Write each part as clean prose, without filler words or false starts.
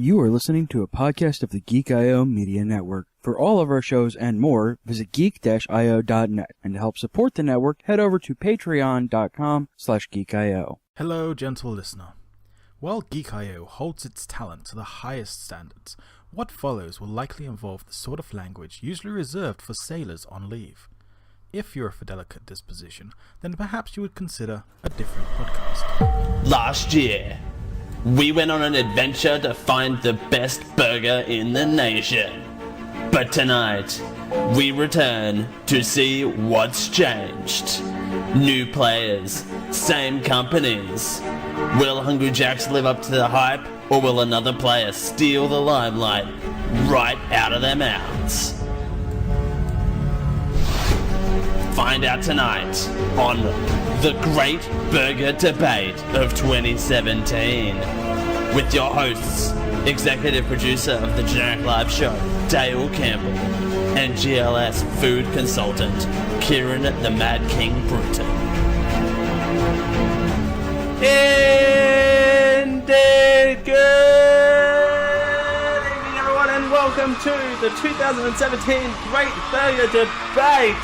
You are listening to a podcast of the Geek.io Media Network. For all of our shows and more, visit geek-io.net. And to help support the network, head over to patreon.com/geek.io. Hello, gentle listener. While Geek.io holds its talent to the highest standards, what follows will likely involve the sort of language usually reserved for sailors on leave. If you're of a delicate disposition, then perhaps you would consider a different podcast. Last year, we went on an adventure to find the best burger in the nation. But tonight, we return to see what's changed. New players, same companies. Will Hungry Jacks live up to the hype, or will another player steal the limelight right out of their mouths? Find out tonight on The Great Burger Debate of 2017 with your hosts, executive producer of the Generic Live Show, Dale Campbell, and GLS food consultant, Kieran the Mad King Bruton. Indeed, good evening everyone and welcome to the 2017 Great Burger Debate.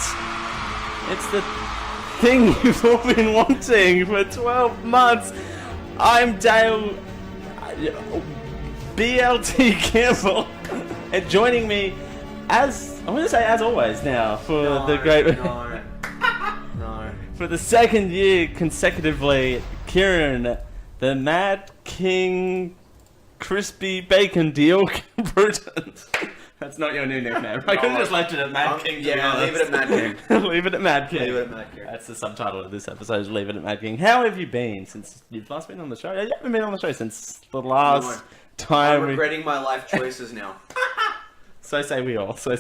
It's the thing you've all been wanting for 12 months. I'm Dale BLT Campbell, and joining me, as always now, for the great... No. For the second year consecutively, Kieran, the Mad King Crispy Bacon Deal Bruton. That's not your new nickname. I could have just left it at Mad King. Yeah, leave it at Mad King. Leave it at Mad King. Leave it at Mad King. That's the subtitle of this episode, is Leave It at Mad King. How have you been since you've last been on the show? You haven't been on the show since the last time. I'm regretting my life choices now. So say we all. So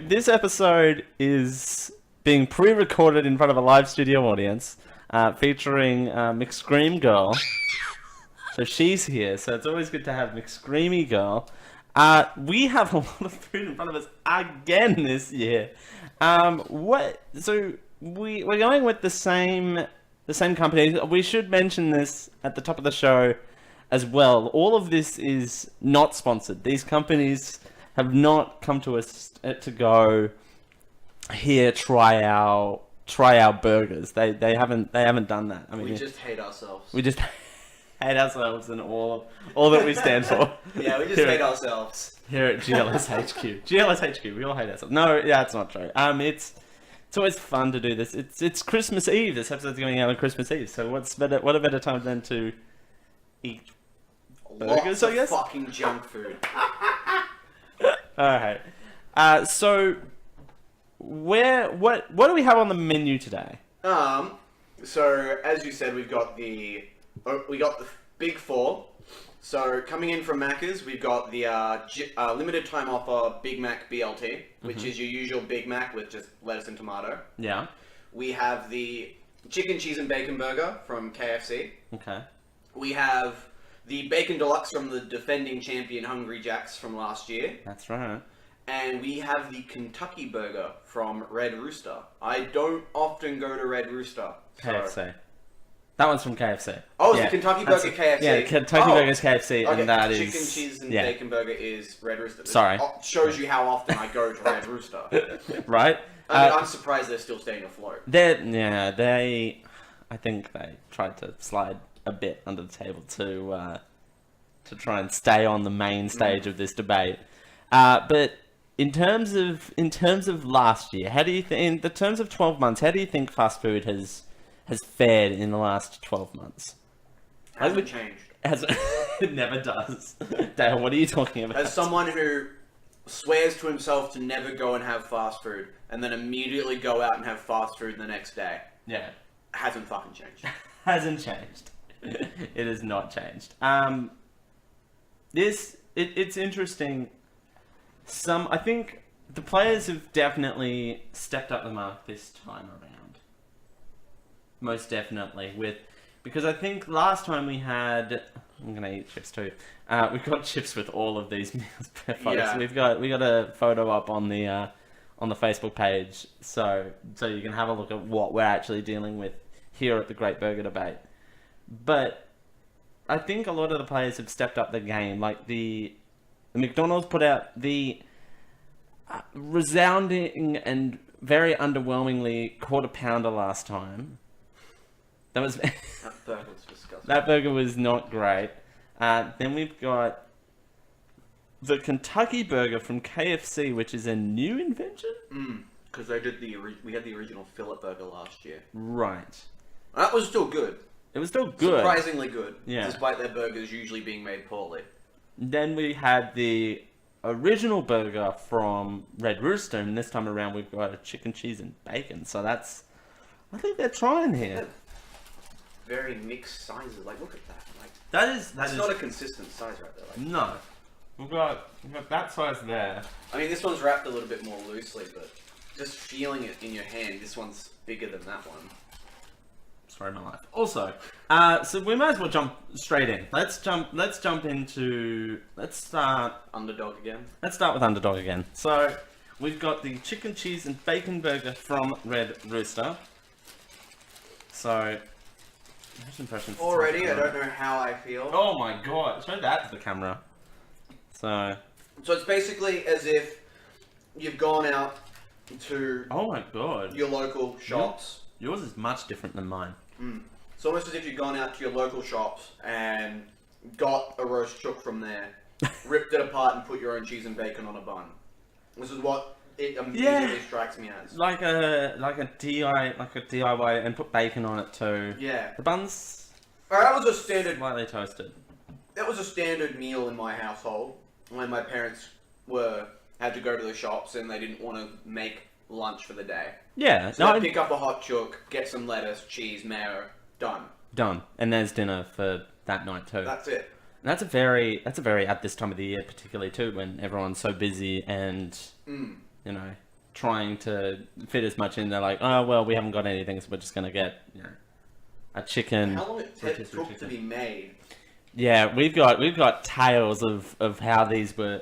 this episode is being pre-recorded in front of a live studio audience, featuring McScream Girl. So she's here. So it's always good to have McScreamy Girl. We have a lot of food in front of us again this year. We're going with the same company. We should mention this at the top of the show as well. All of this is not sponsored. These companies have not come to us to go, here, try our burgers. They haven't done that. I mean, we just hate ourselves. We just hate ourselves and all that we stand for. Yeah, we just hate ourselves. Here at GLS HQ. GLS HQ, we all hate ourselves. No, yeah, it's not true. It's always fun to do this. It's Christmas Eve. This episode's going out on Christmas Eve. So what a better time than to eat burgers, I guess? Fucking junk food. Alright. So what do we have on the menu today? So as you said, we got the big four. So coming in from Macca's, we've got the limited time offer Big Mac BLT, which is your usual Big Mac with just lettuce and tomato. Yeah. We have the chicken, cheese, and bacon burger from KFC. Okay. We have the bacon deluxe from the defending champion Hungry Jacks from last year. That's right. And we have the Kentucky burger from Red Rooster. I don't often go to Red Rooster. KFC. That one's from KFC. Oh, it's the Kentucky burger KFC. Yeah, Kentucky burger's KFC, okay. and that chicken, is... Chicken, cheese, and bacon burger is Red Rooster. Sorry. It shows you how often I go to Red Rooster. Right? I mean, I'm surprised they're still staying afloat. I think they tried to slide a bit under the table to try and stay on the main stage of this debate. But in terms of last year, how do you think, in the terms of 12 months, how do you think fast food has fared in the last 12 months? Hasn't changed. It never does. Dale, what are you talking about? As someone who swears to himself to never go and have fast food, and then immediately go out and have fast food the next day. Yeah. Hasn't fucking changed. Hasn't changed. It has not changed. It's interesting. I think the players have definitely stepped up the mark this time around. Most definitely, because I think last time we had, I'm gonna eat chips too. We got chips with all of these meals. Yeah. We got a photo up on the Facebook page, so you can have a look at what we're actually dealing with here at the Great Burger Debate. But I think a lot of the players have stepped up their game. Like the McDonald's put out the resounding and very underwhelmingly quarter pounder last time. That was That burger was disgusting. that burger was not great. Then we've got the Kentucky burger from KFC, which is a new invention. Because they did we had the original fillet burger last year. Right. That was still good. It was still good. Surprisingly good. Yeah. Despite their burgers usually being made poorly. Then we had the original burger from Red Rooster, and this time around we've got a chicken, cheese, and bacon. So that's, I think they're trying here. Very mixed sizes. Like, look at that. Like, That's that's not a consistent size right there. Like, no. We've got that size there. I mean, this one's wrapped a little bit more loosely, but just feeling it in your hand, this one's bigger than that one. Sorry, my life. Also, so we might as well jump straight in. Let's start. Let's start Underdog again. Let's start with Underdog again. So we've got the chicken, cheese, and bacon burger from Red Rooster. So first impressions. Already, I don't know how I feel. Oh my god! Show that to the camera. So So it's basically as if you've gone out to oh my god, your local shops. yours is much different than mine. It's almost as if you've gone out to your local shops and got a roast chook from there, ripped it apart and put your own cheese and bacon on a bun. This is what it immediately strikes me as. Like a DIY and put bacon on it too. Yeah. The bun's That was a standard. slightly toasted. That was a standard meal in my household when my parents had to go to the shops and they didn't want to make lunch for the day. Yeah. So No, they'd pick up a hot chook, get some lettuce, cheese, mayo, done. done. And there's dinner for that night too. That's it. And that's a very at this time of the year particularly too, when everyone's so busy and you know, trying to fit as much in. They're like, oh well, we haven't got anything, so we're just gonna get, you know, a chicken. How long it rotisserie took to chicken. be made. Yeah, we've got tales of how these were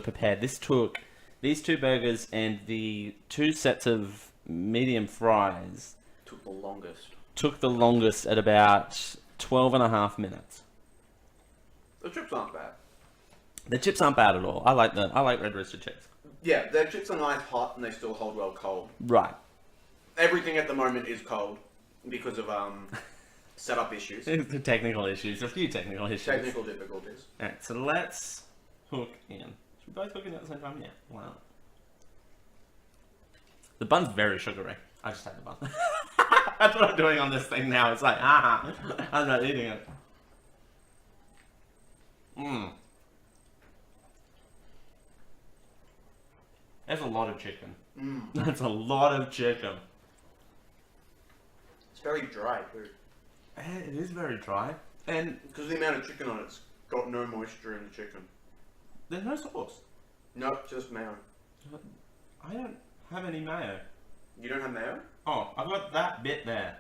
prepared. These two burgers and the two sets of medium fries Took the longest. took the longest at about 12 and a half minutes. The chips aren't bad. The chips aren't bad at all. I like Red Rooster chips. Yeah, their chips are nice hot and they still hold well cold. Right. Everything at the moment is cold because of setup issues, The technical issues, a few technical issues. technical difficulties. Alright, so let's hook in. Should we both hook in at the same time? Yeah. Wow. The bun's very sugary. I just had the bun. That's what I'm doing on this thing now. It's like, I'm not eating it. That's a lot of chicken. That's a lot of chicken. It's very dry too. It is very dry. And Because of the amount of chicken on it, it's got no moisture in the chicken. there's no sauce. Nope, just mayo. I don't have any mayo. You don't have mayo? Oh, I've got that bit there.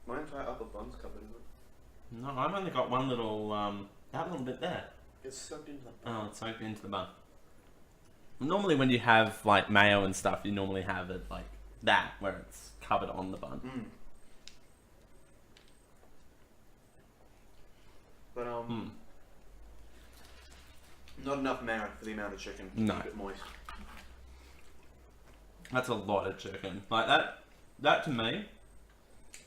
My entire upper bun's covered in it. No, I've only got one little, that little bit there. It's soaked into that. Oh, it's soaked into the bun. Normally when you have, like, mayo and stuff, you normally have it like that, where it's covered on the bun. But not enough mayo for the amount of chicken. No. Keep it moist. That's a lot of chicken. Like, that to me,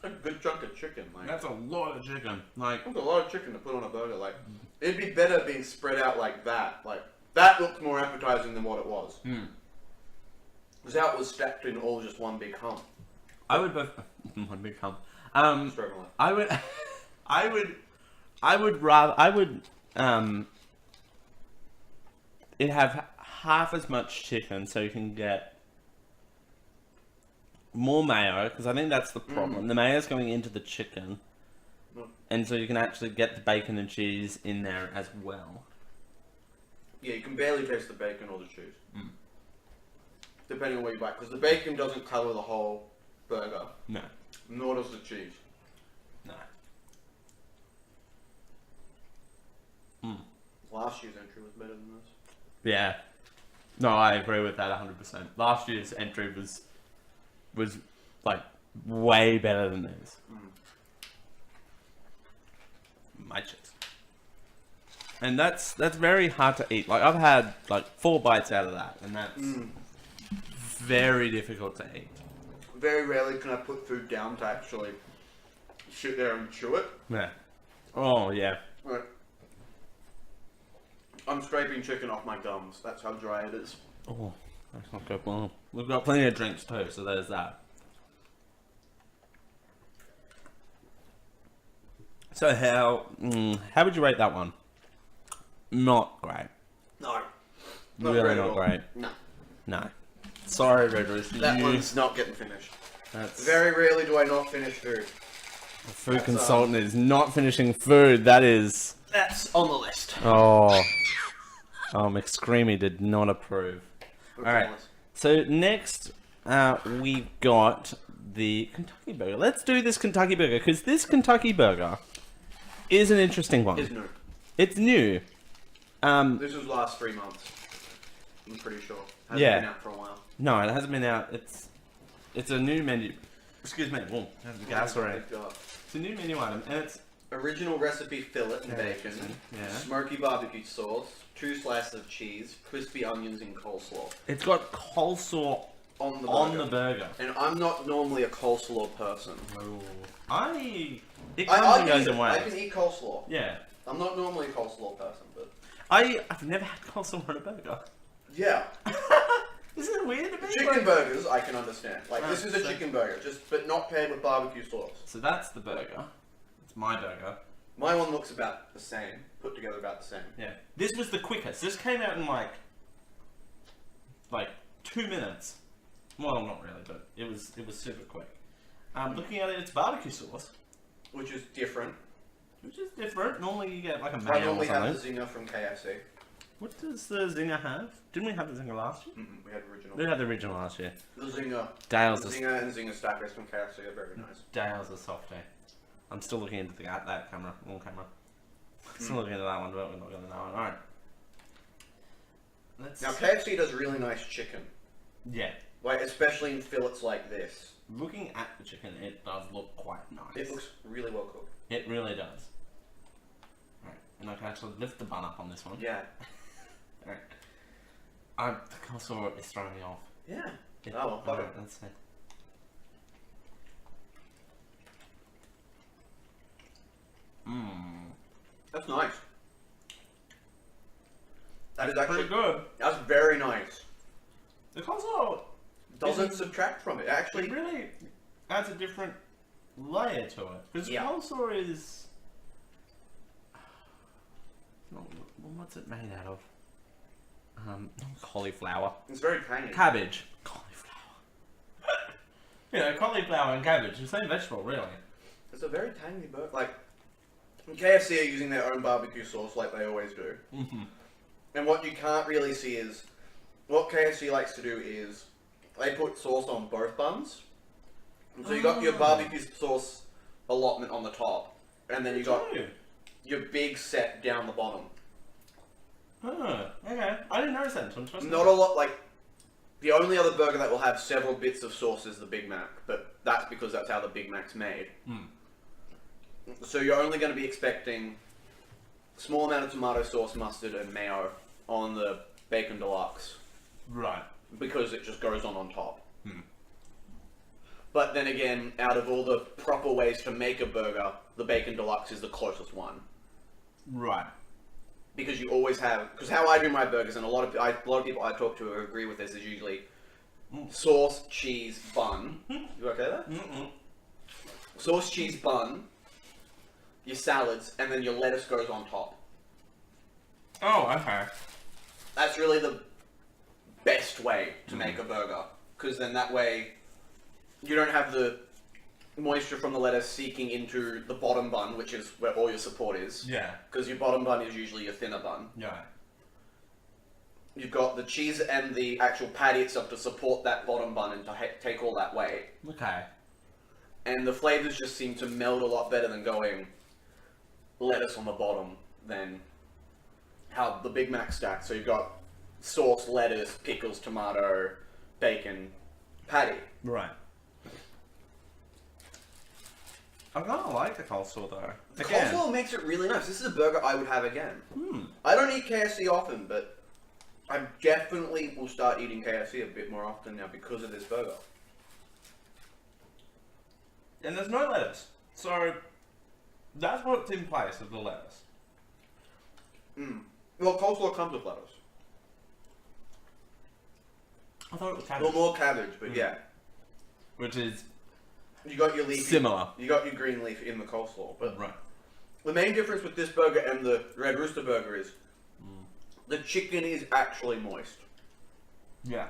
A good chunk of chicken, like. that's a lot of chicken. Like, That's a lot of chicken to put on a burger. Like, it'd be better being spread out like that. Like, that looked more appetizing than what it was. Because that was stacked in all just one big hump. I would both, one big hump. Struggling. I would rather, it have half as much chicken so you can get more mayo, because I think that's the problem. The mayo's going into the chicken, and so you can actually get the bacon and cheese in there as well. Yeah, you can barely taste the bacon or the cheese. Depending on what you buy. Because the bacon doesn't cover the whole burger. No. Nor does the cheese. No. Last year's entry was better than this. Yeah. No, I agree with that 100%. Last year's entry was like way better than this. My chips. And that's very hard to eat. Like, I've had like 4 bites out of that, and that's very difficult to eat. Very rarely can I put food down to actually sit there and chew it. Yeah. Oh yeah. Right. I'm scraping chicken off my gums. That's how dry it is. Oh, that's not good. Well, we've got plenty of drinks too, so there's that. So how would you rate that one? Not great. No. Really great at not all. great. No. No. Sorry, Red Rooster. That one's not getting finished. That's Very rarely do I not finish food. food consultant is not finishing food. That is. That's on the list. Oh. Oh, McScreamy did not approve. Alright. So next, we've got the Kentucky Burger. Let's do this Kentucky Burger, because this Kentucky Burger is an interesting one. Is new. It's new. This was last 3 months. I'm pretty sure. Hasn't Yeah. been out for a while. No, it hasn't been out. It's a new menu. Excuse me. Whoa, I have the gas already. It's a new menu item, and it's Original recipe fillet and bacon, Yeah. smoky barbecue sauce, 2 slices of cheese, crispy onions and coleslaw it's got coleslaw on the on burger. the burger. And I'm not normally a coleslaw person. It I comes and can goes eat, in I ways. can eat coleslaw. Yeah. I'm not normally a coleslaw person, but I've never had coleslaw on a burger. yeah. Isn't it weird to me? Chicken burgers I can understand. Like this is a so- chicken burger, but not paired with barbecue sauce. So that's the burger. It's my burger. My one looks about the same, put together about the same. Yeah. This was the quickest. This came out in like 2 minutes. Well, not really, but it was super quick. Looking at it, it's barbecue sauce, Which is different. which is different. Normally you get like a I mayo or normally have something. the zinger from KFC. What does the zinger have? Didn't we have the zinger last year? We had original. We had the original last year. The zinger. Dale's The is zinger and zinger stackers from KFC are very nice. Dale's a softie. I'm still looking into that camera, wrong camera. Still looking into that one, but we're not going to that one. Alright. Now KFC does really nice chicken, Yeah. like especially in fillets like this. Looking at the chicken, it does look quite nice. It looks really well cooked. It really does. Alright, and I can actually lift the bun up on this one. Yeah. Alright. The coleslaw is throwing me off. Yeah. Oh well, fuck it. Let's see. That's nice. That is actually Pretty good. That's very nice. The coleslaw Doesn't subtract from it. Actually, it really adds a different layer to it. Because Yeah. coleslaw is... What's it made out of? Cauliflower. it's very tangy. Cabbage. Cauliflower. Cauliflower and cabbage. The same vegetable, really. It's a very tangy burger. Like KFC are using their own barbecue sauce, like they always do. And what you can't really see is what KFC likes to do is they put sauce on both buns. And so you got your barbecue sauce allotment on the top, and then you got your big set down the bottom. Oh, okay. I didn't notice that until I'm supposed to. Not a lot, like, the only other burger that will have several bits of sauce is the Big Mac, but that's because that's how the Big Mac's made. So you're only going to be expecting a small amount of tomato sauce, mustard, and mayo on the Bacon Deluxe, Right. because it just goes on top. But then again, out of all the proper ways to make a burger, the Bacon Deluxe is the closest one. Right. Because you always have, because how I do my burgers, and a lot of people I talk to agree with this, is usually sauce, cheese, bun. You okay there? Sauce, cheese, bun, your salads, and then your lettuce goes on top. Oh, okay. That's really the best way to make a burger, because then that way you don't have the moisture from the lettuce seeking into the bottom bun, which is where all your support is. Yeah. Because your bottom bun is usually your thinner bun. Yeah. You've got the cheese and the actual patty itself to support that bottom bun and to take all that weight. Okay. And the flavors just seem to meld a lot better than going lettuce on the bottom than how the Big Mac stacks. So you've got sauce, lettuce, pickles, tomato, bacon, patty. Right. I kind of like the coleslaw though. The coleslaw makes it really nice. This is a burger I would have again. I don't eat KFC often, but I definitely will start eating KFC a bit more often now because of this burger. And there's no lettuce. So, that's what's in place of the lettuce. Well, coleslaw comes with lettuce. I thought it was Well, cabbage. more cabbage, but yeah. Which is You got your leafy. similar. You got your green leaf in the coleslaw. But Right. the main difference with this burger and the Red Rooster burger is the chicken is actually moist. Yeah.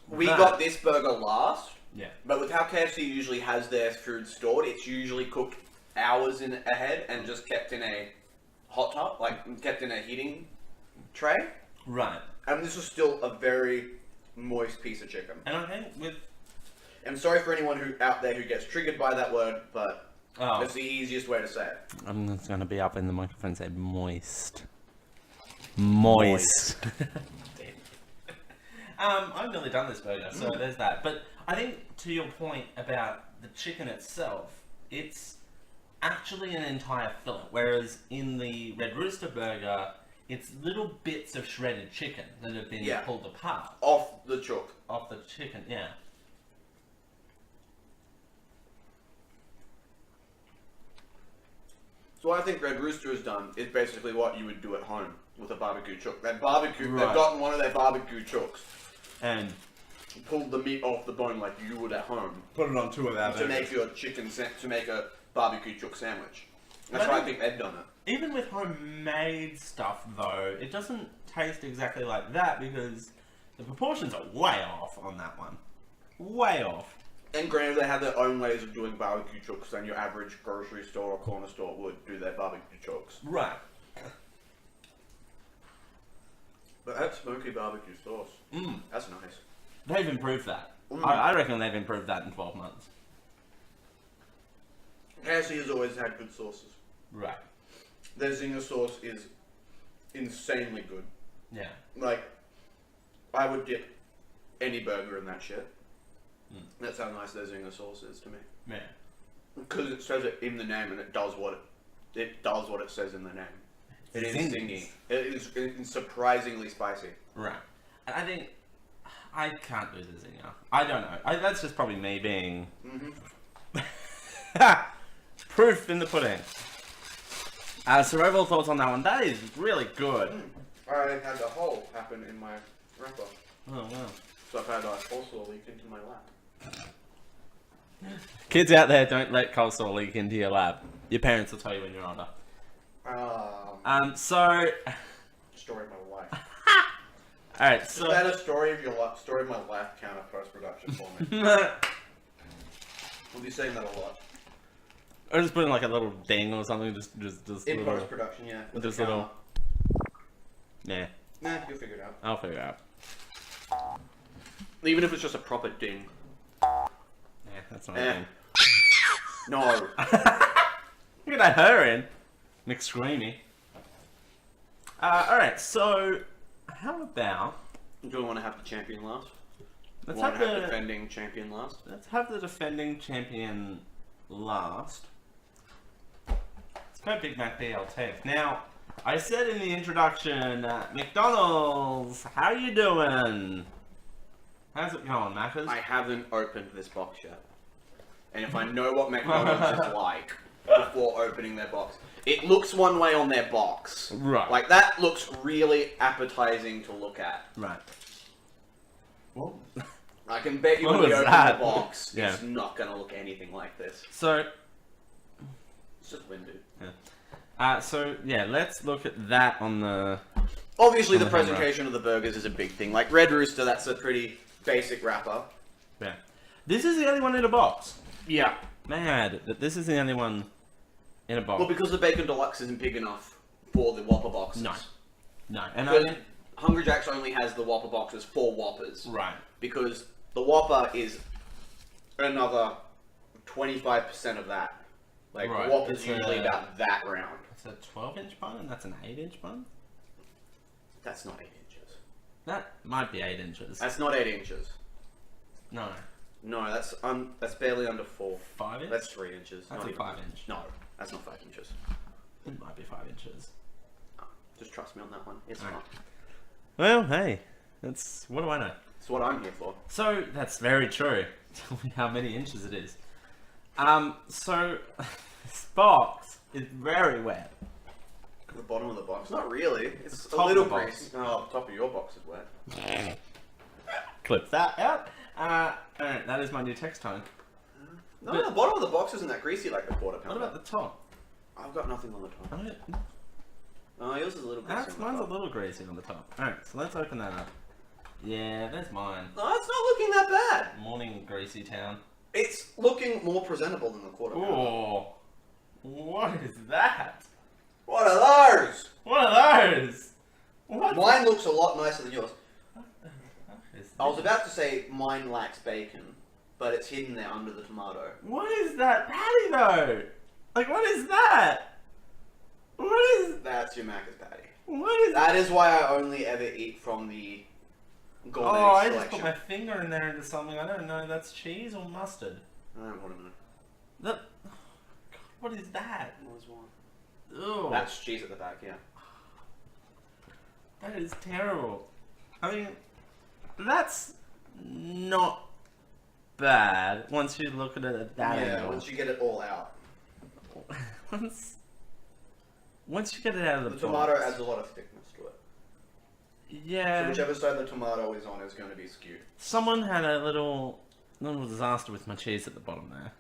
We That- got this burger last, Yeah. but with how KFC usually has their food stored, it's usually cooked hours in ahead and just kept in a hot tub, like kept in a heating tray. Right. And this is still a very moist piece of chicken. And I think with... And sorry for anyone who out there who gets triggered by that word, but Oh. it's the easiest way to say it. I'm just going to be up in the microphone and say moist. Moist. I've nearly done this burger, so there's that. But I think to your point about the chicken itself, it's actually an entire fillet, whereas in the Red Rooster burger, it's little bits of shredded chicken that have been Yeah. pulled apart Off the chook. off the chicken. Yeah. So what I think Red Rooster has done is basically what you would do at home with a barbecue chook. They've gotten one of their barbecue chooks, And pulled the meat off the bone like you would at home put it on two of our to make your to make a barbecue chook sandwich. That's But I why I think they've done it. even with homemade stuff, though, it doesn't taste exactly like that because the proportions are way off on that one. Way off. And granted, they have their own ways of doing barbecue chooks than your average grocery store or corner store would do their barbecue chooks. Right. But that smoky barbecue sauce, Mm. that's nice. They've improved that. Mm. I reckon they've improved that in 12 months. KFC has always had good sauces. Right. Their Zinger sauce is insanely good. Yeah. Like, I would dip any burger in that shit. Mm. That's how nice their Zinger sauce is to me. Yeah. Because it says it in the name and it does what it says in the name. It is Zingers. zingy. It's surprisingly spicy. Right. And I think I can't do the zinger. I don't know. That's just probably me being proof in the pudding. So overall thoughts on that one? That is really good. I had a hole happen in my wrapper. Oh wow. So I've had a coleslaw leak into my lap. Kids out there, don't let coleslaw leak into your lap. Your parents will tell you when you're older. So Story of my life. alright, Is so that a story of your life? Story of my life counter post production for me. We'll be saying that a lot. or just putting like a little ding or something, just In little, post production, yeah. With just the counter. little- yeah, Nah, you'll figure it out. I'll figure it out. Even if it's just a proper ding. Yeah, that's not a thing. No. Look at that her in. McScreamy. Alright, so how about Do we want to have the champion last? let's Want have to have the defending champion last? let's have the defending champion last. Let's go Big Mac BLT. Now, I said in the introduction, McDonald's, how you doing? How's it going, Maccas? I haven't opened this box yet. And if I know what McDonald's is like before opening their box, it looks one way on their box. Right. Like, that looks really appetizing to look at. Right. Well, I can bet you What when we was open that? the box, Yeah. it's not going to look anything like this. so It's just window. so yeah, let's look at that on the. Obviously, On the the camera. presentation of the burgers is a big thing. Like, Red Rooster, that's a pretty basic wrapper. Yeah. This is the only one in a box. Yeah. Mad that this is the only one in a box. Well, because the Bacon Deluxe isn't big enough for the Whopper boxes. No. No, and Because Hungry Jack's only has the Whopper boxes for Whoppers. right. Because the Whopper is another 25% of that. Like, Right, Whopper's it's usually a- about that round. It's a 12-inch bun, and that's an 8-inch bun. That's not 8 inches. That might be 8 inches. That's not 8 inches. No, No, that's barely under 4. 5 inch. That's 3 inches. That's not a even. 5 inch. No, that's not 5 inches. It might be 5 inches. Just trust me on that one. It's Alright. fine. Well, hey, that's what do I know? It's what I'm here for. So that's very true. Tell me how many inches it is. So this box is very wet. The bottom of the box. Not really. It's The a top little of the box. greasy. Oh, the top of your box is wet. Clip that out. Alright, that is my new text tone. No, But- the bottom of the box isn't that greasy like the quarter What pounder. about the top? I've got nothing on the top. Alright, Oh, yours is a little greasy. on the mine's a top. little greasy on the top. Alright, so let's open that up. Yeah, there's mine. No, it's not looking that bad. Morning greasy town. It's looking more presentable than the quarter pounder. Ooh. What is that? What are those? What are those? What? Mine looks a lot nicer than yours. What is I was this? about to say mine lacks bacon, but it's hidden there under the tomato. What is that patty though? Like, what is that? What is? That's your Macca's patty. What is? That is why I only ever eat from the gourmet Oh, I just selection. put my finger in there into something. I don't know. That's cheese or mustard. I don't want to know. That. God, what is that? What is one? Ugh. That's cheese at the back, yeah. That is terrible. I mean, that's not bad once you look at it at that yeah, angle. once you get it all out. once you get it out of The the tomato box. adds a lot of thickness to it. Yeah. So whichever side the tomato is on is going to be skewed. Someone had a little disaster with my cheese at the bottom there.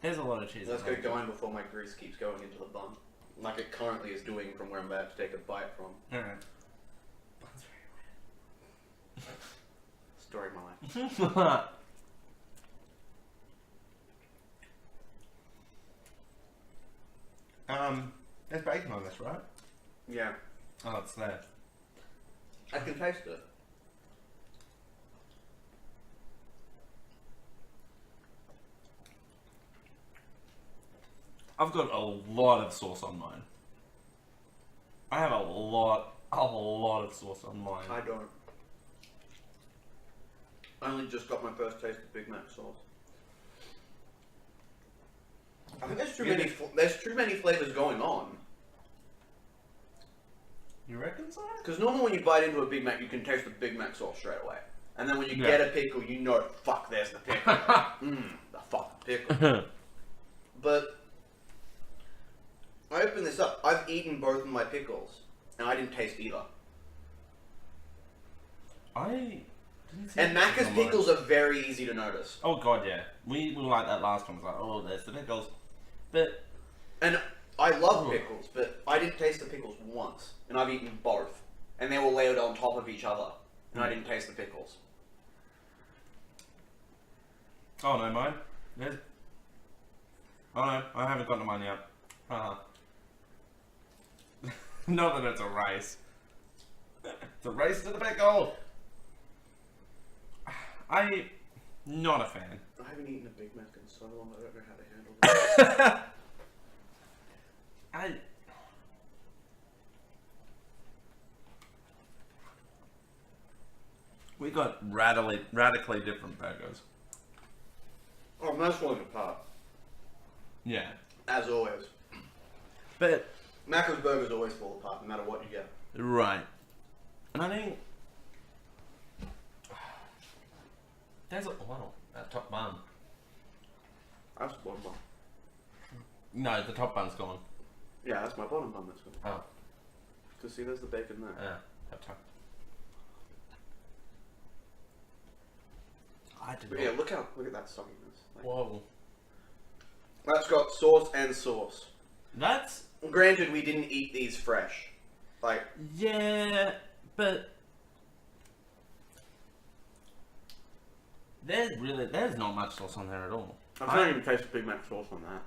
There's a lot of cheese. Let's at the get bottom. going before my grease keeps going into the bun. Like it currently is doing from where I'm about to take a bite from. Alright. Story of my life. There's bacon on this, right? Yeah. Oh, it's there. I can taste it. I've got a lot of sauce on mine. I have a lot of sauce on mine. I don't. I only just got my first taste of Big Mac sauce. I think there's too many. There's too many flavors going on. You reckon so? Because normally when you bite into a Big Mac, you can taste the Big Mac sauce straight away, and then when you Yeah. get a pickle, you know, fuck, there's the pickle. The fucking pickle. But I opened this up. I've eaten both of my pickles, and I didn't taste either. I didn't see And the Macca's on mine. pickles are very easy to notice. Oh god, yeah. We were like that last time. It was like, oh, there's the pickles. But And I love Ooh. pickles, but I didn't taste the pickles once, and I've eaten both, and they were layered on top of each other, and I didn't taste the pickles. oh no, mine. There's... Oh no, I haven't gotten to mine yet. Not that it's a race. It's a race to the pickle. I'm not a fan. I haven't eaten a Big Mac in so long, I don't know how to handle this. We got radically different burgers. Oh, most falling apart, Yeah. as always. But Macca's burgers always fall apart, no matter what you get. right. And I think there's a that top bun. That's the bottom bun. No, the top bun's gone. Yeah, that's my bottom bun that's good. Oh, To see, there's the bacon there. yeah, top. I did But not. yeah, look at that sogginess. Like, Whoa. that's got sauce and sauce. That's Granted, we didn't eat these fresh. Like, yeah, but there's not much sauce on there at all. I can't even taste the Big Mac sauce on that.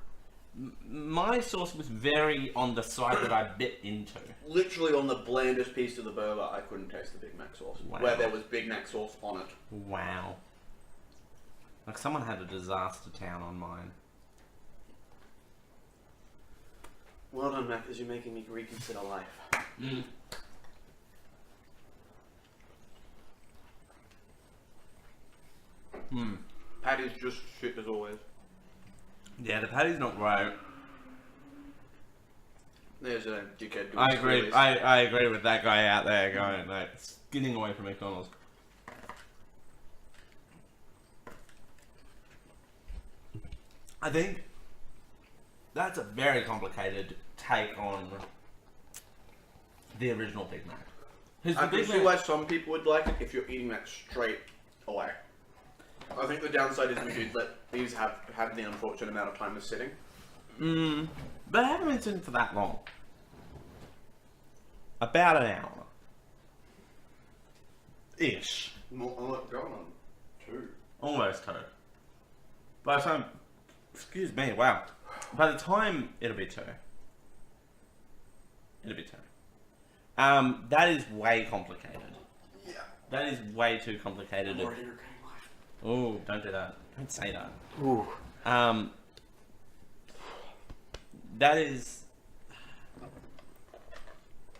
My sauce was very on the side that I bit into. Literally on the blandest piece of the burger, I couldn't taste the Big Mac sauce. Wow. Where there was Big Mac sauce on it. Wow. Like someone had a disaster town on mine. Well done, Mac, as you're making me reconsider life. Patty's just shit as always. Yeah, the patty's not great. There's a dickhead. doing I agree. squealies. I agree with that guy out there going, like, skinning away from McDonald's. I think that's a very complicated take on the original Big Mac. Because I the can Big see Mac, why some people would like it if you're eating that straight away. I think the downside is we do let these have the unfortunate amount of time of sitting. but I haven't been sitting for that long. About an hour. Ish. Going on 2. Almost 2. By the time, excuse me, wow. By the time it'll be 2. It'll be 2. That is way complicated. Yeah. That is way too complicated. I'm already regretting life. Oh, don't do that. Don't say that. Ooh. That is...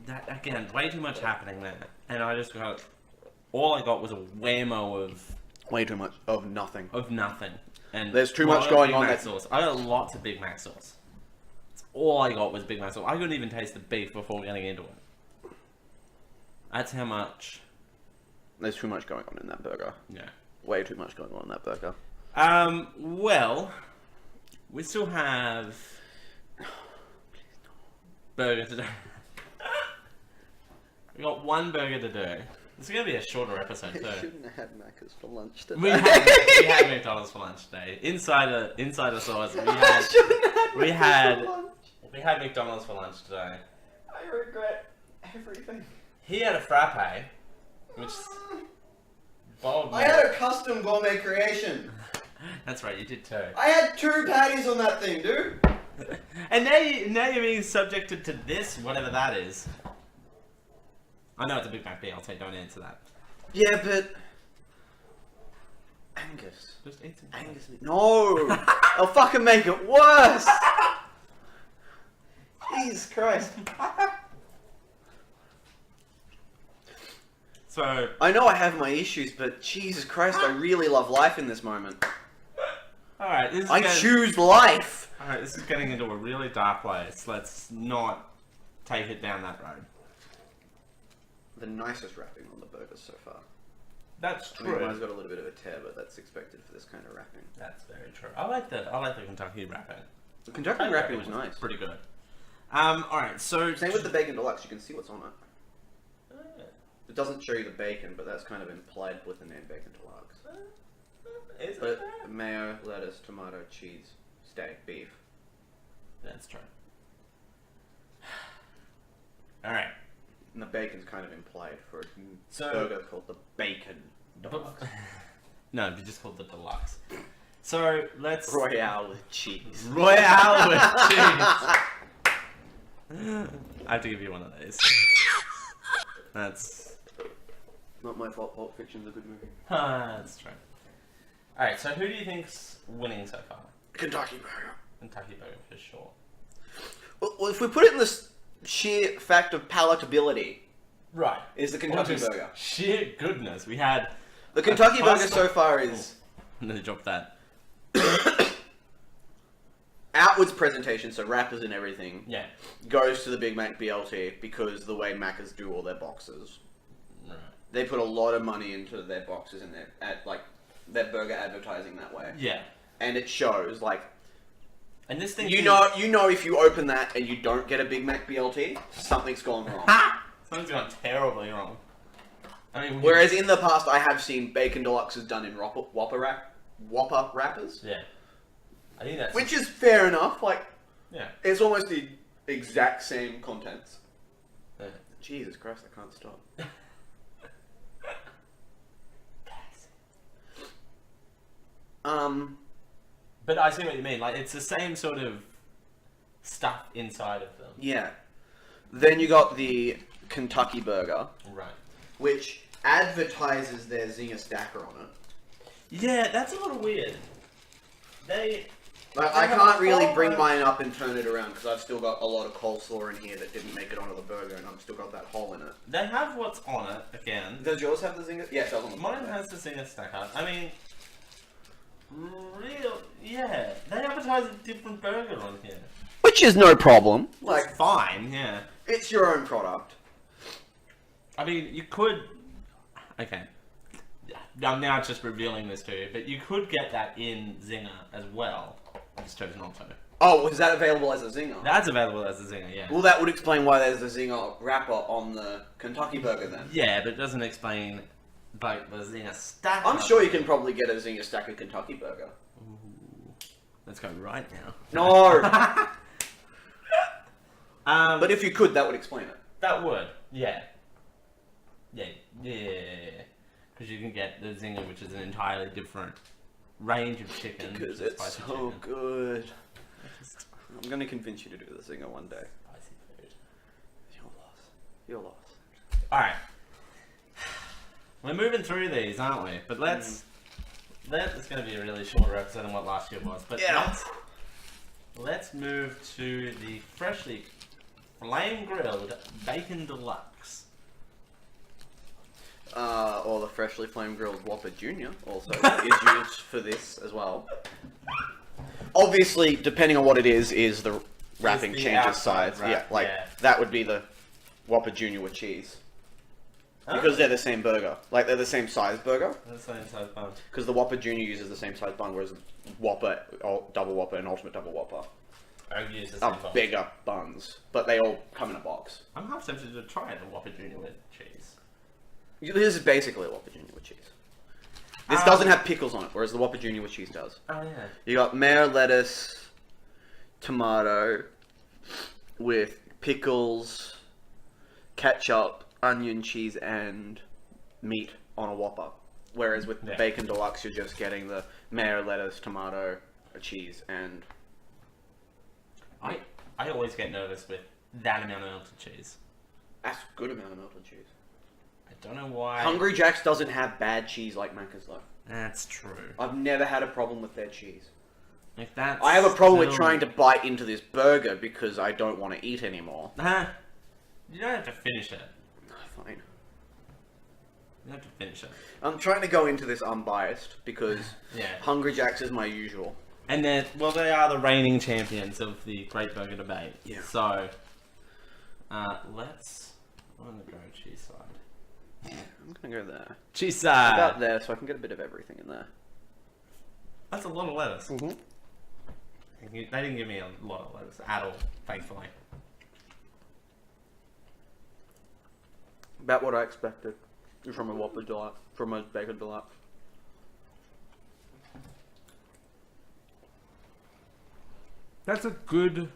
That, again, way too much happening there. And I just got... All I got was a whammo Way too much of nothing. of nothing. And There's too a lot much of going Big on Mac that- sauce. I got lots of Big Mac sauce. That's all I got was Big Mac sauce. I couldn't even taste the beef before getting into it. That's how much... There's too much going on in that burger. Yeah. Way too much going on in that burger. Well, we still have burger to do. We got one burger to do. This is gonna be a shorter episode too. Shouldn't have had Macca's for lunch today. We had McDonald's for lunch today. Insider source. We had McDonald's for lunch today. I regret everything. He had a frappe, which bold. I had a custom gourmet creation. That's right, you did too. I had 2 patties on that thing, dude. And now you're being subjected to this, whatever that is. I know it's a Big Mac BLT, don't answer that. Yeah, but Angus. Just eat some. Angus. No. I'll fucking make it worse. Jesus Christ. So, I know I have my issues, but Jesus Christ, I really love life in this moment. alright, I choose life. Alright, this is getting into a really dark place. Let's not take it down that road. The nicest wrapping on the burgers so far. That's I mean, true. mine's got a little bit of a tear, but that's expected for this kind of wrapping. That's very true. I like the Kentucky wrapping. The Kentucky wrapping was nice. Pretty good. Alright, so... Same with the bacon deluxe. You can see what's on it. It doesn't show you the bacon, but that's kind of implied with the name bacon deluxe. Is But it? mayo, lettuce, tomato, cheese, steak, beef. That's true. Alright. And the bacon's kind of implied for a So- burger called the bacon deluxe. No, you just called it deluxe. So, let's... Royale with cheese. Royale with cheese. I have to give you one of these. That's... Not my fault. Pulp Fiction's a good movie. That's true. Alright, so who do you think's winning so far? Kentucky burger. Kentucky Burger for sure. Well, if we put it in this sheer fact of palatability, Right. is the Or Kentucky just burger. sheer goodness. We had... The Kentucky burger pasta- so far is I'm gonna drop that. outwards presentation, so wrappers and everything, Yeah. goes to the Big Mac BLT because the way Macca's do all their boxes. Right. They put a lot of money into their boxes and their burger advertising that way. Yeah. And it shows, like, And this thing you know if you open that and you don't get a Big Mac BLT, something's gone wrong. Something's gone terribly wrong. I mean, Whereas in the past, I have seen bacon deluxes done in Whopper wrappers, Yeah. I think that's... which is fair enough. Like, Yeah. it's almost the exact same contents. Yeah. Jesus Christ, I can't stop. But I see what you mean. Like, it's the same sort of stuff inside of them. Yeah. Then you got the Kentucky burger, Right. which advertises their Zinger stacker on it. Yeah, that's a little weird. They... Like, They I have can't a really whole bring bunch- mine up and turn it around because I've still got a lot of coleslaw in here that didn't make it onto the burger, and I've still got that hole in it. They have what's on it, again. Does yours have the Zinger? Yeah, it does on the Mine bottom. has the Zinger stacker. I mean... Yeah. They advertise a different burger on here. Which which is no problem. Like, It's fine, yeah. it's your own product. I mean, you could... Okay. I'm now just revealing this to you, but you could get that in Zinger as well. I just chose not to. Oh, is that available as a Zinger? That's available as a Zinger, yeah. Well, that would explain why there's a Zinger wrapper on the Kentucky burger then. Yeah, but it doesn't explain, like, the Zinger stack. I'm sure you can probably get a Zinger stack of Kentucky burger. Let's go right now. No! But But if you could, that would explain it. that would, yeah. Yeah. Because you can get the Zinger, which is an entirely different range of chicken. Because which is it's spicy so chicken. good. I'm gonna convince you to do the Zinger one day. Spicy food. Your loss. Your loss. Alright. We're moving through these, aren't we? But let's... That is going to be a really shorter episode than what last year was. But Yeah. let's move to the freshly flame-grilled Bacon Deluxe. Or the freshly flame grilled Whopper Jr. also is used for this as well. Obviously, depending on what it is the wrapping the changes outside sides. wrap, Yeah, like yeah. that would be the Whopper Jr. with cheese. Because they're the same burger. Like, they're the same size burger. That's the same size bun. Because the Whopper Jr. uses the same size bun, whereas Whopper, Double Whopper, and Ultimate Double Whopper I would use the same are bun. bigger buns. But they all come in a box. I'm half tempted to try the Whopper Jr. with cheese. This is basically a Whopper Jr. with cheese. This doesn't have pickles on it, whereas the Whopper Jr. with cheese does. Oh, yeah. You got mayo, lettuce, tomato, with pickles, ketchup, onion, cheese, and meat on a Whopper. Whereas with the Yeah. Bacon Deluxe, you're just getting the mayo, lettuce, tomato, cheese, and... I always get nervous with that amount of melted cheese. That's a good amount of melted cheese. I don't know why. Hungry Jack's doesn't have bad cheese like Macca's though. That's true. I've never had a problem with their cheese. If that's I have a problem with still- trying to bite into this burger because I don't want to eat anymore. You don't have to finish it. Fine. You don't have to finish it. I'm trying to go into this unbiased because Yeah. Hungry Jack's is my usual. And then, well, they are the reigning champions of the Great Burger Debate. Yeah. So, let's... I'm gonna go cheese side. I'm gonna go there. Cheese About side! there, so I can get a bit of everything in there. That's a lot of lettuce. Mm-hmm. They didn't give me a lot of lettuce at all, thankfully. About what I expected from a Whopper Deluxe, from a Bacon Deluxe. That's a good,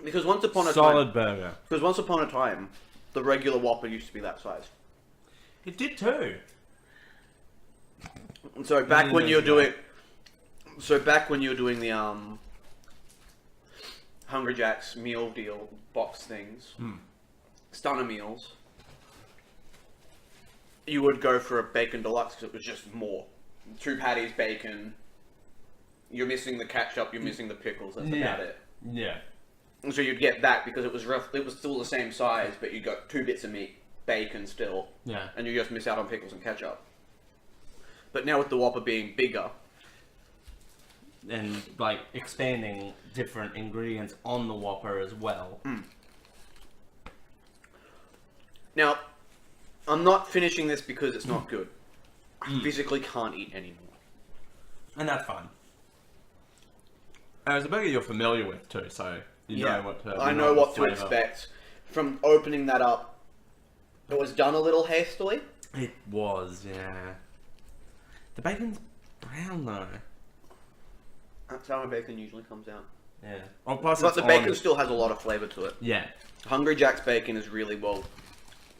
Because once upon a solid burger. time, the regular Whopper used to be that size. It did too. And so back Many when you were years doing the Hungry Jack's meal deal box things, Stunner meals, you would go for a Bacon Deluxe because it was just more. 2 patties, bacon. You're missing the ketchup. You're missing the pickles. That's about it. Yeah. And so you'd get that because it was rough. It was still the same size, but you got 2 bits of meat, bacon still, Yeah. and you just miss out on pickles and ketchup. But now with the Whopper being bigger, And, like, expanding different ingredients on the Whopper as well. now I'm not finishing this because it's not good. I physically can't eat anymore. And that's fine. And it's a burger you're familiar with too, so you know what to... I you know what the to flavour. expect. From opening that up, it was done a little hastily. It was, yeah. The bacon's brown though. That's how my bacon usually comes out. Yeah. Oh, plus But it's the on- bacon still has a lot of flavour to it. Yeah. Hungry Jack's bacon is really well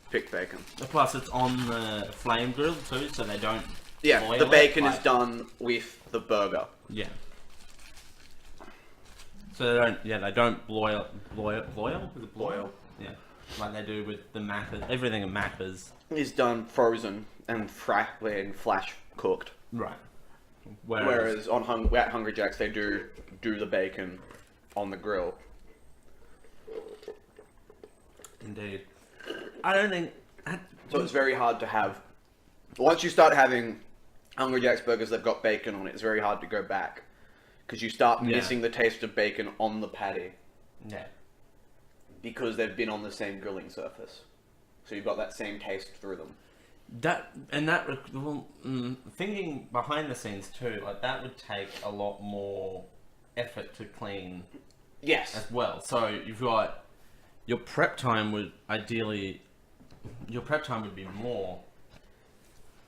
picked bacon. Plus it's on the flame grill too, so they don't... Yeah, boil the it, bacon like- is done with the burger. Yeah. So they don't boil? Is it boil? Yeah. Like they do with the Macca's, everything in Macca's. Is done frozen and flash cooked. Right. Whereas at Hungry Jack's they do the bacon on the grill. Indeed. I don't think... So it's very hard to have. Once you start having Hungry Jack's burgers that've got bacon on it, it's very hard to go back. Because you start Yeah. missing the taste of bacon on the patty. Yeah. because they've been on the same grilling surface. So you've got that same taste through them. Thinking behind the scenes too, like that would take a lot more effort to clean Yes. as well. So you've got your prep time would be more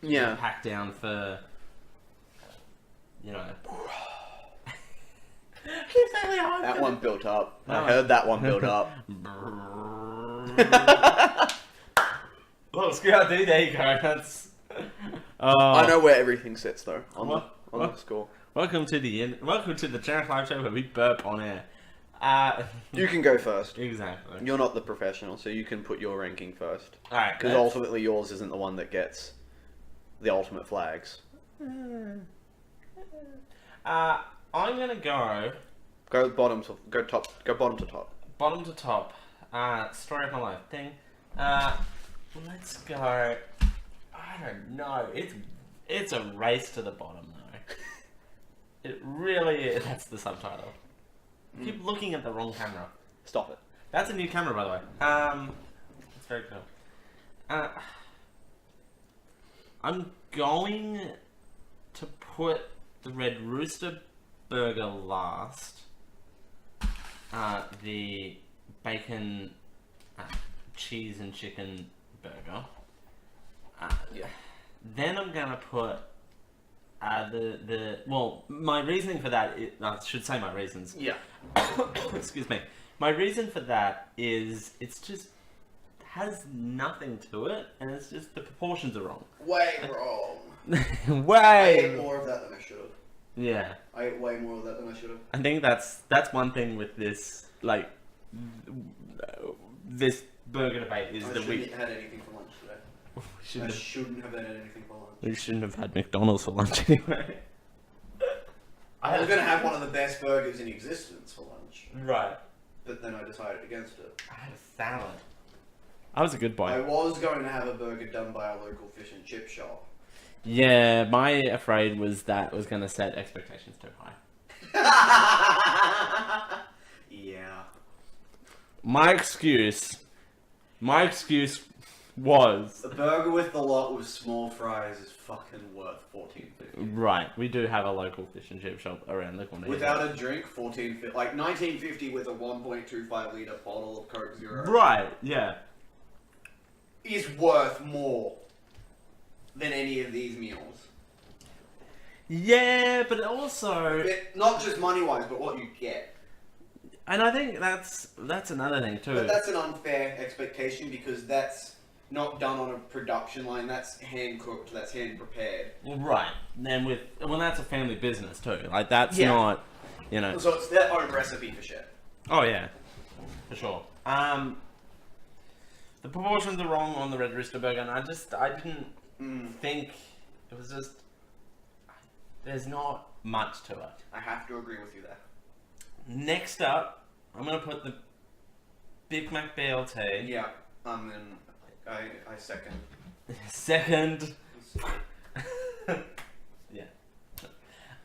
Yeah. packed down for, you know. That one built up. I No. heard that one build up. Well, screw out D, there you go. That's. I know where everything sits though on What? the What? score. Welcome to the Channel 5 show where we burp on air. You can go first. Exactly. You're not the professional, so you can put your ranking first. Alright, Because ultimately yours isn't the one that gets the ultimate flags. I'm gonna go Go bottom to top. bottom to top. Story of my life thing. Let's go. I don't know. It's a race to the bottom though. It really is. That's the subtitle. Keep looking at the wrong camera. Stop it. That's a new camera, by the way. It's very cool. I'm going to put the Red Rooster burger last. The bacon, cheese and chicken burger. Yeah. Then I'm gonna put my reasoning for that. I should say my reasons. Yeah. Excuse me. My reason for that is it's just has nothing to it, and it's just the proportions are wrong. Way wrong. I Way. ate more of that than I should have. Yeah, I ate way more of that than I should have. I think that's one thing with this this burger debate is I that shouldn't have had anything for lunch today. I shouldn't have had anything for lunch. we shouldn't have had McDonald's for lunch anyway. I was going to have one of the best burgers in existence for lunch, Right. but then I decided against it. I had a salad. I was a good boy. I was going to have a burger done by a local fish and chip shop. Yeah, my afraid was that was going to set expectations too high. Yeah. My excuse was The burger with the lot with small fries is fucking worth $14.50. right. We do have a local fish and chip shop around the corner. Without a drink, $14.50. Like $19.50 with a 1.25 liter bottle of Coke Zero Right. Yeah. is worth more than any of these meals. Yeah, but also, Not just money wise, but what you get. and I think that's another thing too. But that's an unfair expectation because that's not done on a production line. That's hand cooked. That's hand prepared. Right. And that's a family business too. Like that's Yeah. not, you know. So it's their own recipe for shit. Oh yeah, for sure. The proportions are wrong on the Red Rooster burger, and I didn't think it was just. There's not much to it. I have to agree with you there. Next up, I'm gonna put the Big Mac BLT. Yeah. Then I second. Second. Yeah.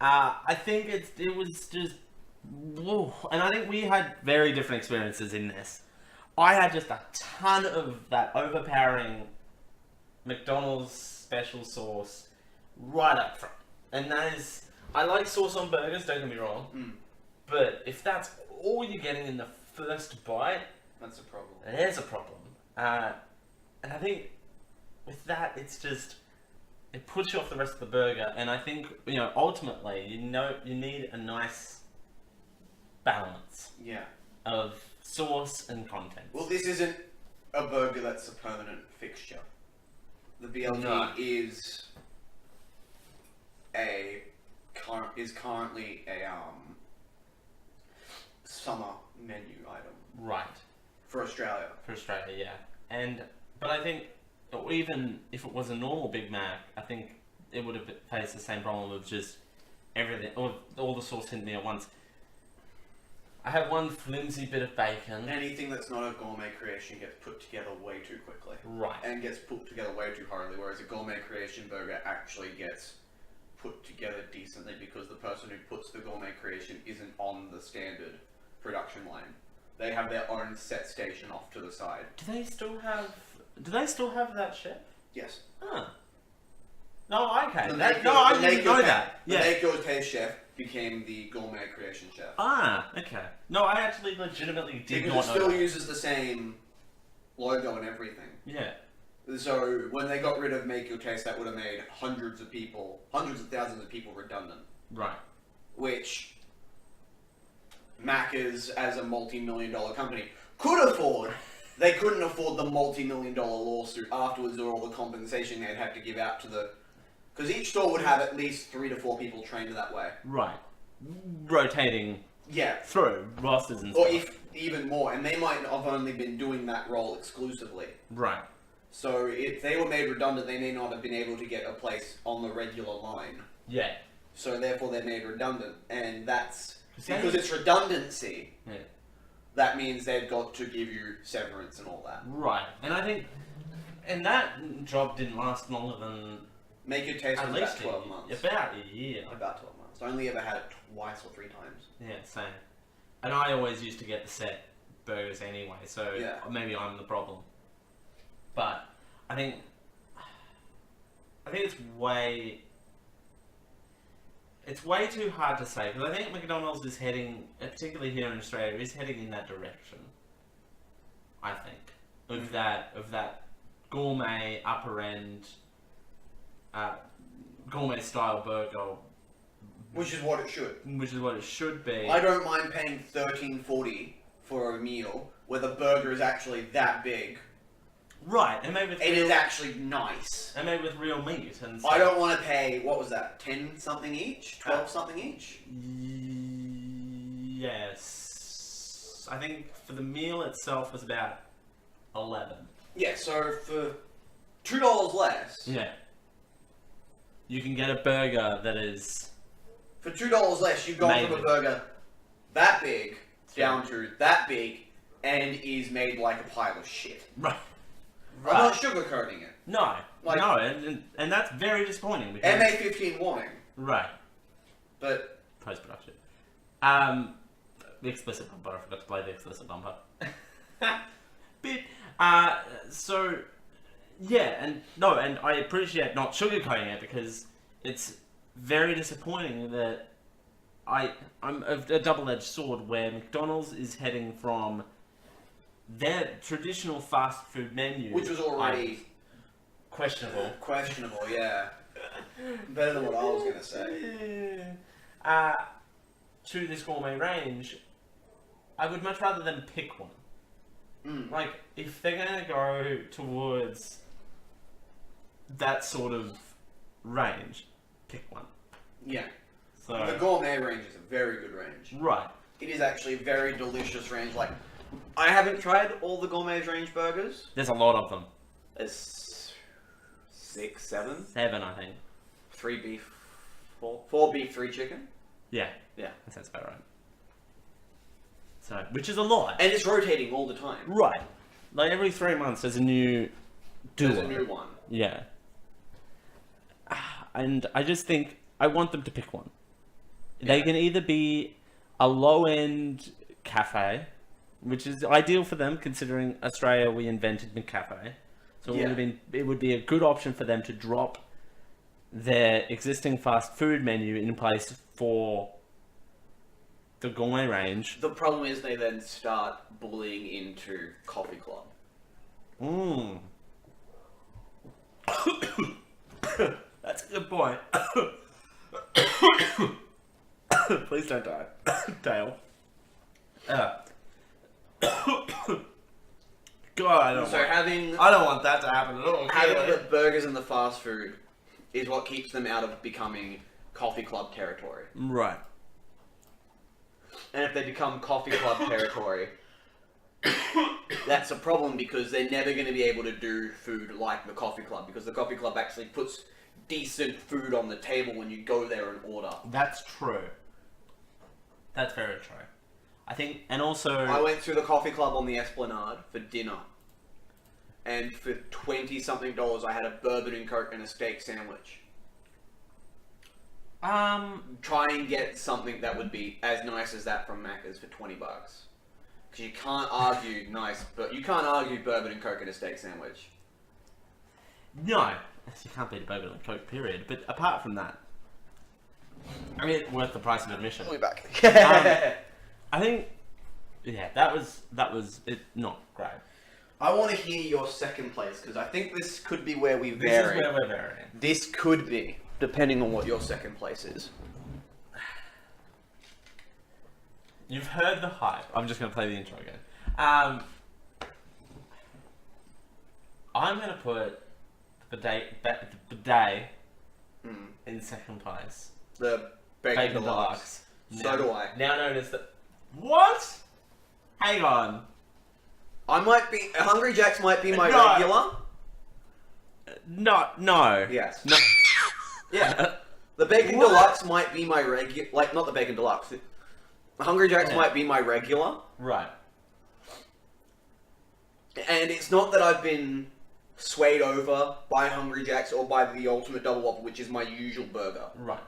I think it was just. Whoa. And I think we had very different experiences in this. I had just a ton of that overpowering McDonald's special sauce right up front. And that is, I like sauce on burgers, don't get me wrong. But if that's all you're getting in the first bite, That's a problem. there's a problem. And I think with that, it's just, it puts you off the rest of the burger. And I think, ultimately, you need a nice balance Yeah. of sauce and content. Well, this isn't a burger that's a permanent fixture. The BLT No. is currently a summer menu item Right. for Australia. For Australia, yeah. But I think, even if it was a normal Big Mac, I think it would have faced the same problem of just everything, all the sauce hitting me at once. I have one flimsy bit of bacon. Anything that's not a gourmet creation gets put together way too quickly. Right. And gets put together way too hurriedly, whereas a gourmet creation burger actually gets put together decently because the person who puts the gourmet creation isn't on the standard production line. They have their own set station off to the side. Do they still have that chef? Yes. Huh. No, okay. The I didn't know that. The Nako's Taste Chef became the Gourmet Creation Chef. Ah, okay. No, I actually legitimately did Because not it know still that. uses the same logo and everything. Yeah. So when they got rid of Make Your Taste, that would have made hundreds of thousands of people redundant. Right. Which Macca's, as a multi-million-dollar company, could afford. They couldn't afford the multi-million-dollar lawsuit afterwards, or all the compensation they'd have to give out to the. Because each store would have at least 3 to 4 people trained that way. Right. Rotating Yeah. through rosters and Or stuff. if even more, and they might have only been doing that role exclusively. Right. So if they were made redundant, they may not have been able to get a place on the regular line. Yeah. So therefore they're made redundant, and that's Is that because it? it's redundancy. Yeah. That means they've got to give you severance and all that. Right. And I think, and that job didn't last longer than Make Your Taste at was least about 12 months. About a year. About 12 months. I only ever had it twice or 3 times. Yeah, same. And I always used to get the set burgers anyway, so Yeah. maybe I'm the problem. But I think it's way too hard to say, because I think McDonald's is heading, particularly here in Australia, is heading in that direction. I think of that gourmet upper end, gourmet style burger, Which is what it should. which is what it should be. I don't mind paying $13.40 for a meal where the burger is actually that big. Right, and made with It is actually nice. and made with real meat and I don't want to pay, what was that, 10 something each? 12 something each? Yes, I think for the meal itself was about 11. Yeah, so for $2 less, Yeah, you can get a burger that is for $2 less, you've gone from a Maybe. burger that big down to that big and is made like a pile of shit. right. I'm not sugarcoating it. No, Like- no, and that's very disappointing because MA15 warning, right, but post production. The explicit bumper. I forgot to play the explicit bumper. Bit. So yeah, and I appreciate not sugarcoating it because it's very disappointing that I'm a double-edged sword where McDonald's is heading from their traditional fast food menu, which was already questionable, questionable, yeah. Better than what I was gonna say. to this gourmet range. I would much rather them pick one. Like, if they're gonna go towards that sort of range, pick one. Yeah. So The gourmet range is a very good range. right, It is actually a very delicious range. Like, I haven't tried all the gourmet range burgers. there's a lot of them. There's 6, 7, 7, I think. 3 beef, 4 beef, 3 chicken. Yeah, Yeah. that sounds about right. So, which is a lot. And it's rotating all the time. Right, like every 3 months there's a new duo. There's a new one. Yeah. And I just think I want them to pick one. They Yeah. can either be a low-end cafe, which is ideal for them considering Australia we invented McCafe. So Yeah. it would be a good option for them to drop their existing fast food menu in place for the gourmet range. The problem is they then start bullying into Coffee Club. Mmm. That's a good point. Please don't die. Dale. God, I don't So having I don't want that to happen at all. having the burgers and the fast food is what keeps them out of becoming Coffee Club territory. Right. And if they become Coffee Club territory, that's a problem because they're never going to be able to do food like the Coffee Club because the Coffee Club actually puts decent food on the table when you go there and order. That's true. That's very true. I think, and also... I went through the Coffee Club on the Esplanade for dinner. And for $20-something, I had a bourbon and Coke and a steak sandwich. Try and get something that would be as nice as that from Macca's for $20. Because you can't argue but you can't argue bourbon and Coke in a steak sandwich. No, you can't beat a bourbon and Coke, period. But apart from that, I mean, it's worth the price of admission. We'll be back. I think, yeah, that was it. Not great. I want to hear your second place, because I think this could be where we vary. This is where we're varying. This could be, depending on what your second place is. You've heard the hype. I'm just going to play the intro again. I'm going to put the bidet in second place. The Bacon Deluxe. So do I. Now known as the... What? Hang on. Hungry Jack's might be my No. regular. No. Yes. No. Yeah. The Bacon What? Deluxe might be my regular, like, not the Bacon Deluxe. Hungry Jack's Yeah. might be my regular. Right. And it's not that I've been swayed over by Hungry Jack's or by the Ultimate Double Whopper, which is my usual burger. Right.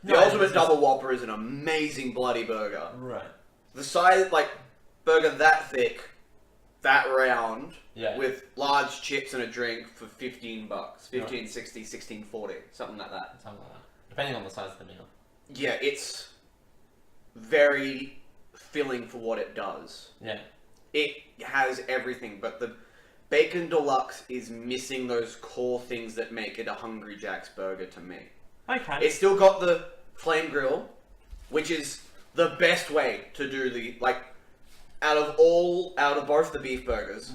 The Ultimate Double Whopper is an amazing bloody burger. Right. The size, like, burger that thick, that round, Yeah. with large chips and a drink for $15. 15, Right. 60, 16, 40, something like that. Something like that. Depending on the size of the meal. Yeah, it's very filling for what it does. Yeah. It has everything, but the Bacon Deluxe is missing those core things that make it a Hungry Jack's burger to me. Okay. It's still got the flame grill, which is the best way to do the, like, out of both the beef burgers,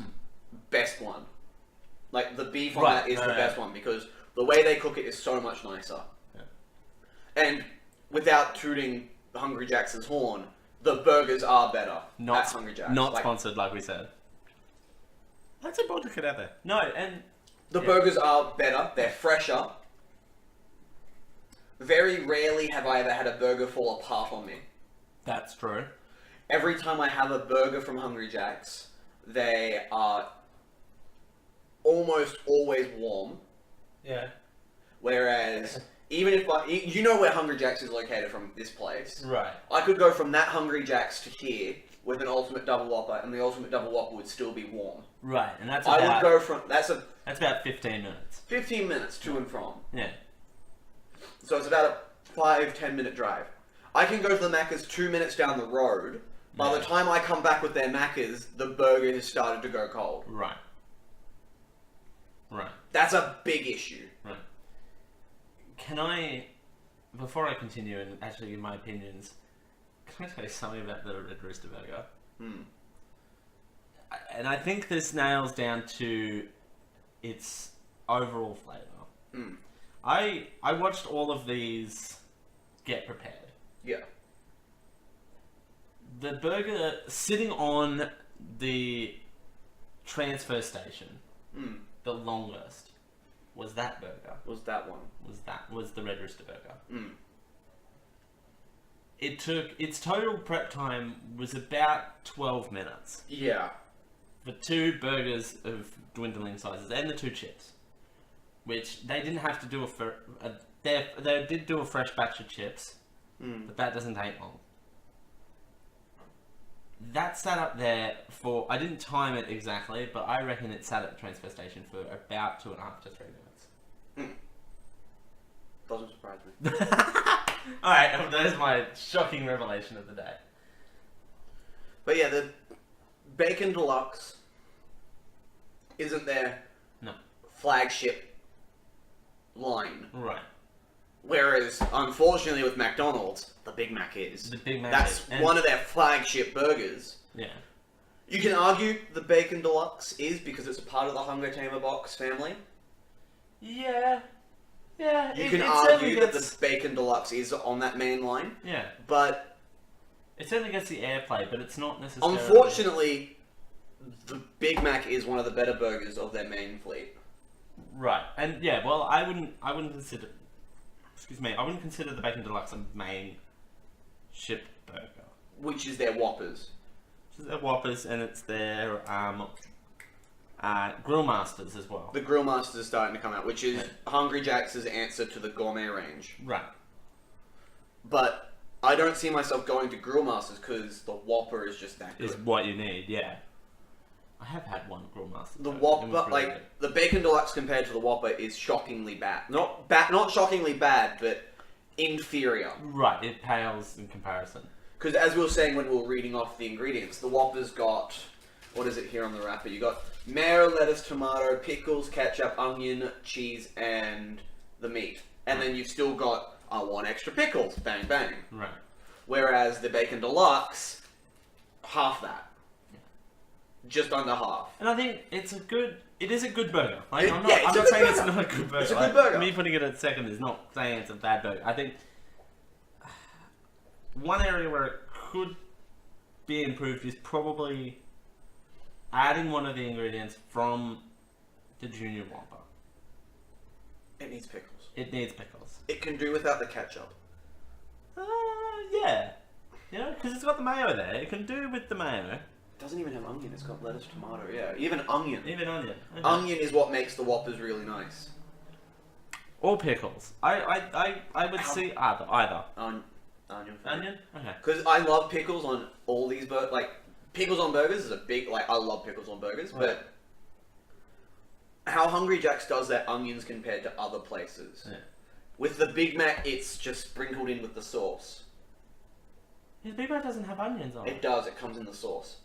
best one. Like, the beef on Right, that is no, the no, best one, because the way they cook it is so much nicer. Yeah. And without tooting Hungry Jack's horn, the burgers are better Not at Hungry Jack's. Not Like, sponsored, like we said. That's important to get out there. No, and the yeah. burgers are better, they're fresher. Very rarely have I ever had a burger fall apart on me. that's true. Every time I have a burger from Hungry Jack's, they are almost always warm. Yeah. Whereas, even if you know where Hungry Jack's is located from this place, Right. I could go from that Hungry Jack's to here with an Ultimate Double Whopper, and the Ultimate Double Whopper would still be warm. Right, and that's I about would go from, that's a that's about 15 minutes. 15 minutes to and from. Yeah. So it's about a 5-10 minute drive. I can go to the Macca's 2 minutes down the road. By Yeah. the time I come back with their Macca's, the burger has started to go cold. Right. Right. That's a big issue. Right. Can I, before I continue and actually give my opinions, can I tell you something about the Red Rooster Burger? And I think this nails down to its overall flavour. I watched all of these get prepared. Yeah. The burger sitting on the transfer station, the longest, was that burger. Was that one? Was the Red Rooster Burger. It took, its total prep time was about 12 minutes Yeah. for 2 burgers of dwindling sizes and the 2 chips, which they didn't have to do they did do a fresh batch of chips, but that doesn't take long. That sat up there for, I didn't time it exactly, but I reckon it sat at the transfer station for about 2.5 to 3 minutes. Doesn't surprise me. Alright, that is my shocking revelation of the day. But yeah, the Bacon Deluxe isn't their No. flagship line. Right. Whereas, unfortunately, with McDonald's, the Big Mac is. The Big Mac That's is. And- one of their flagship burgers. Yeah. You can argue the Bacon Deluxe is because it's a part of the Hunger Tamer box family. Yeah. Yeah. You it- can it certainly argue that gets- the Bacon Deluxe is on that main line, Yeah. but It certainly gets the airplay, but it's not necessarily... unfortunately, the Big Mac is one of the better burgers of their main fleet. Right. And yeah, well, I wouldn't consider... Excuse me. I wouldn't consider the Bacon Deluxe a main ship burger. Which is their Whoppers. It's their Whoppers, and it's their Grill Masters as well. The Grill Masters are starting to come out, which is Hungry Jack's answer to the gourmet range. Right. But I don't see myself going to Grill Masters because the Whopper is just that good. Is what you need, yeah. I have had one Grill Master. The though. It Whopper, was really good. the Bacon Deluxe compared to the Whopper is shockingly bad. Not shockingly bad, but inferior. Right, it pales in comparison. Because as we were saying when we were reading off the ingredients, the Whopper's got, what is it here on the wrapper? You got mayo, lettuce, tomato, pickles, ketchup, onion, cheese, and the meat. And then you've still got, I want extra pickles, bang bang. Right. Whereas the Bacon Deluxe, half that. Just under half. And I think it is a good burger. Like, I'm Yeah, not it's a saying good it's burger. not a good burger. It's a good Like, burger. Me putting it at second is not saying it's a bad burger. I think one area where it could be improved is probably adding one of the ingredients from the Junior Whopper. It needs pickles. It needs pickles. It can do without the ketchup. Yeah. You know, because it's got the mayo there. It can do with the mayo. It doesn't even have onion, it's got lettuce, tomato, yeah. Even onion. Even onion. Okay. Onion is what makes the Whoppers really nice. Or pickles. I would see either. Onion. Onion? Okay. Because I love pickles on all these pickles on burgers is a big, I love pickles on burgers, but how Hungry Jack's does their onions compared to other places. Yeah. With the Big Mac, it's just sprinkled in with the sauce. Yeah, Big Mac doesn't have onions on it. It does, it comes in the sauce.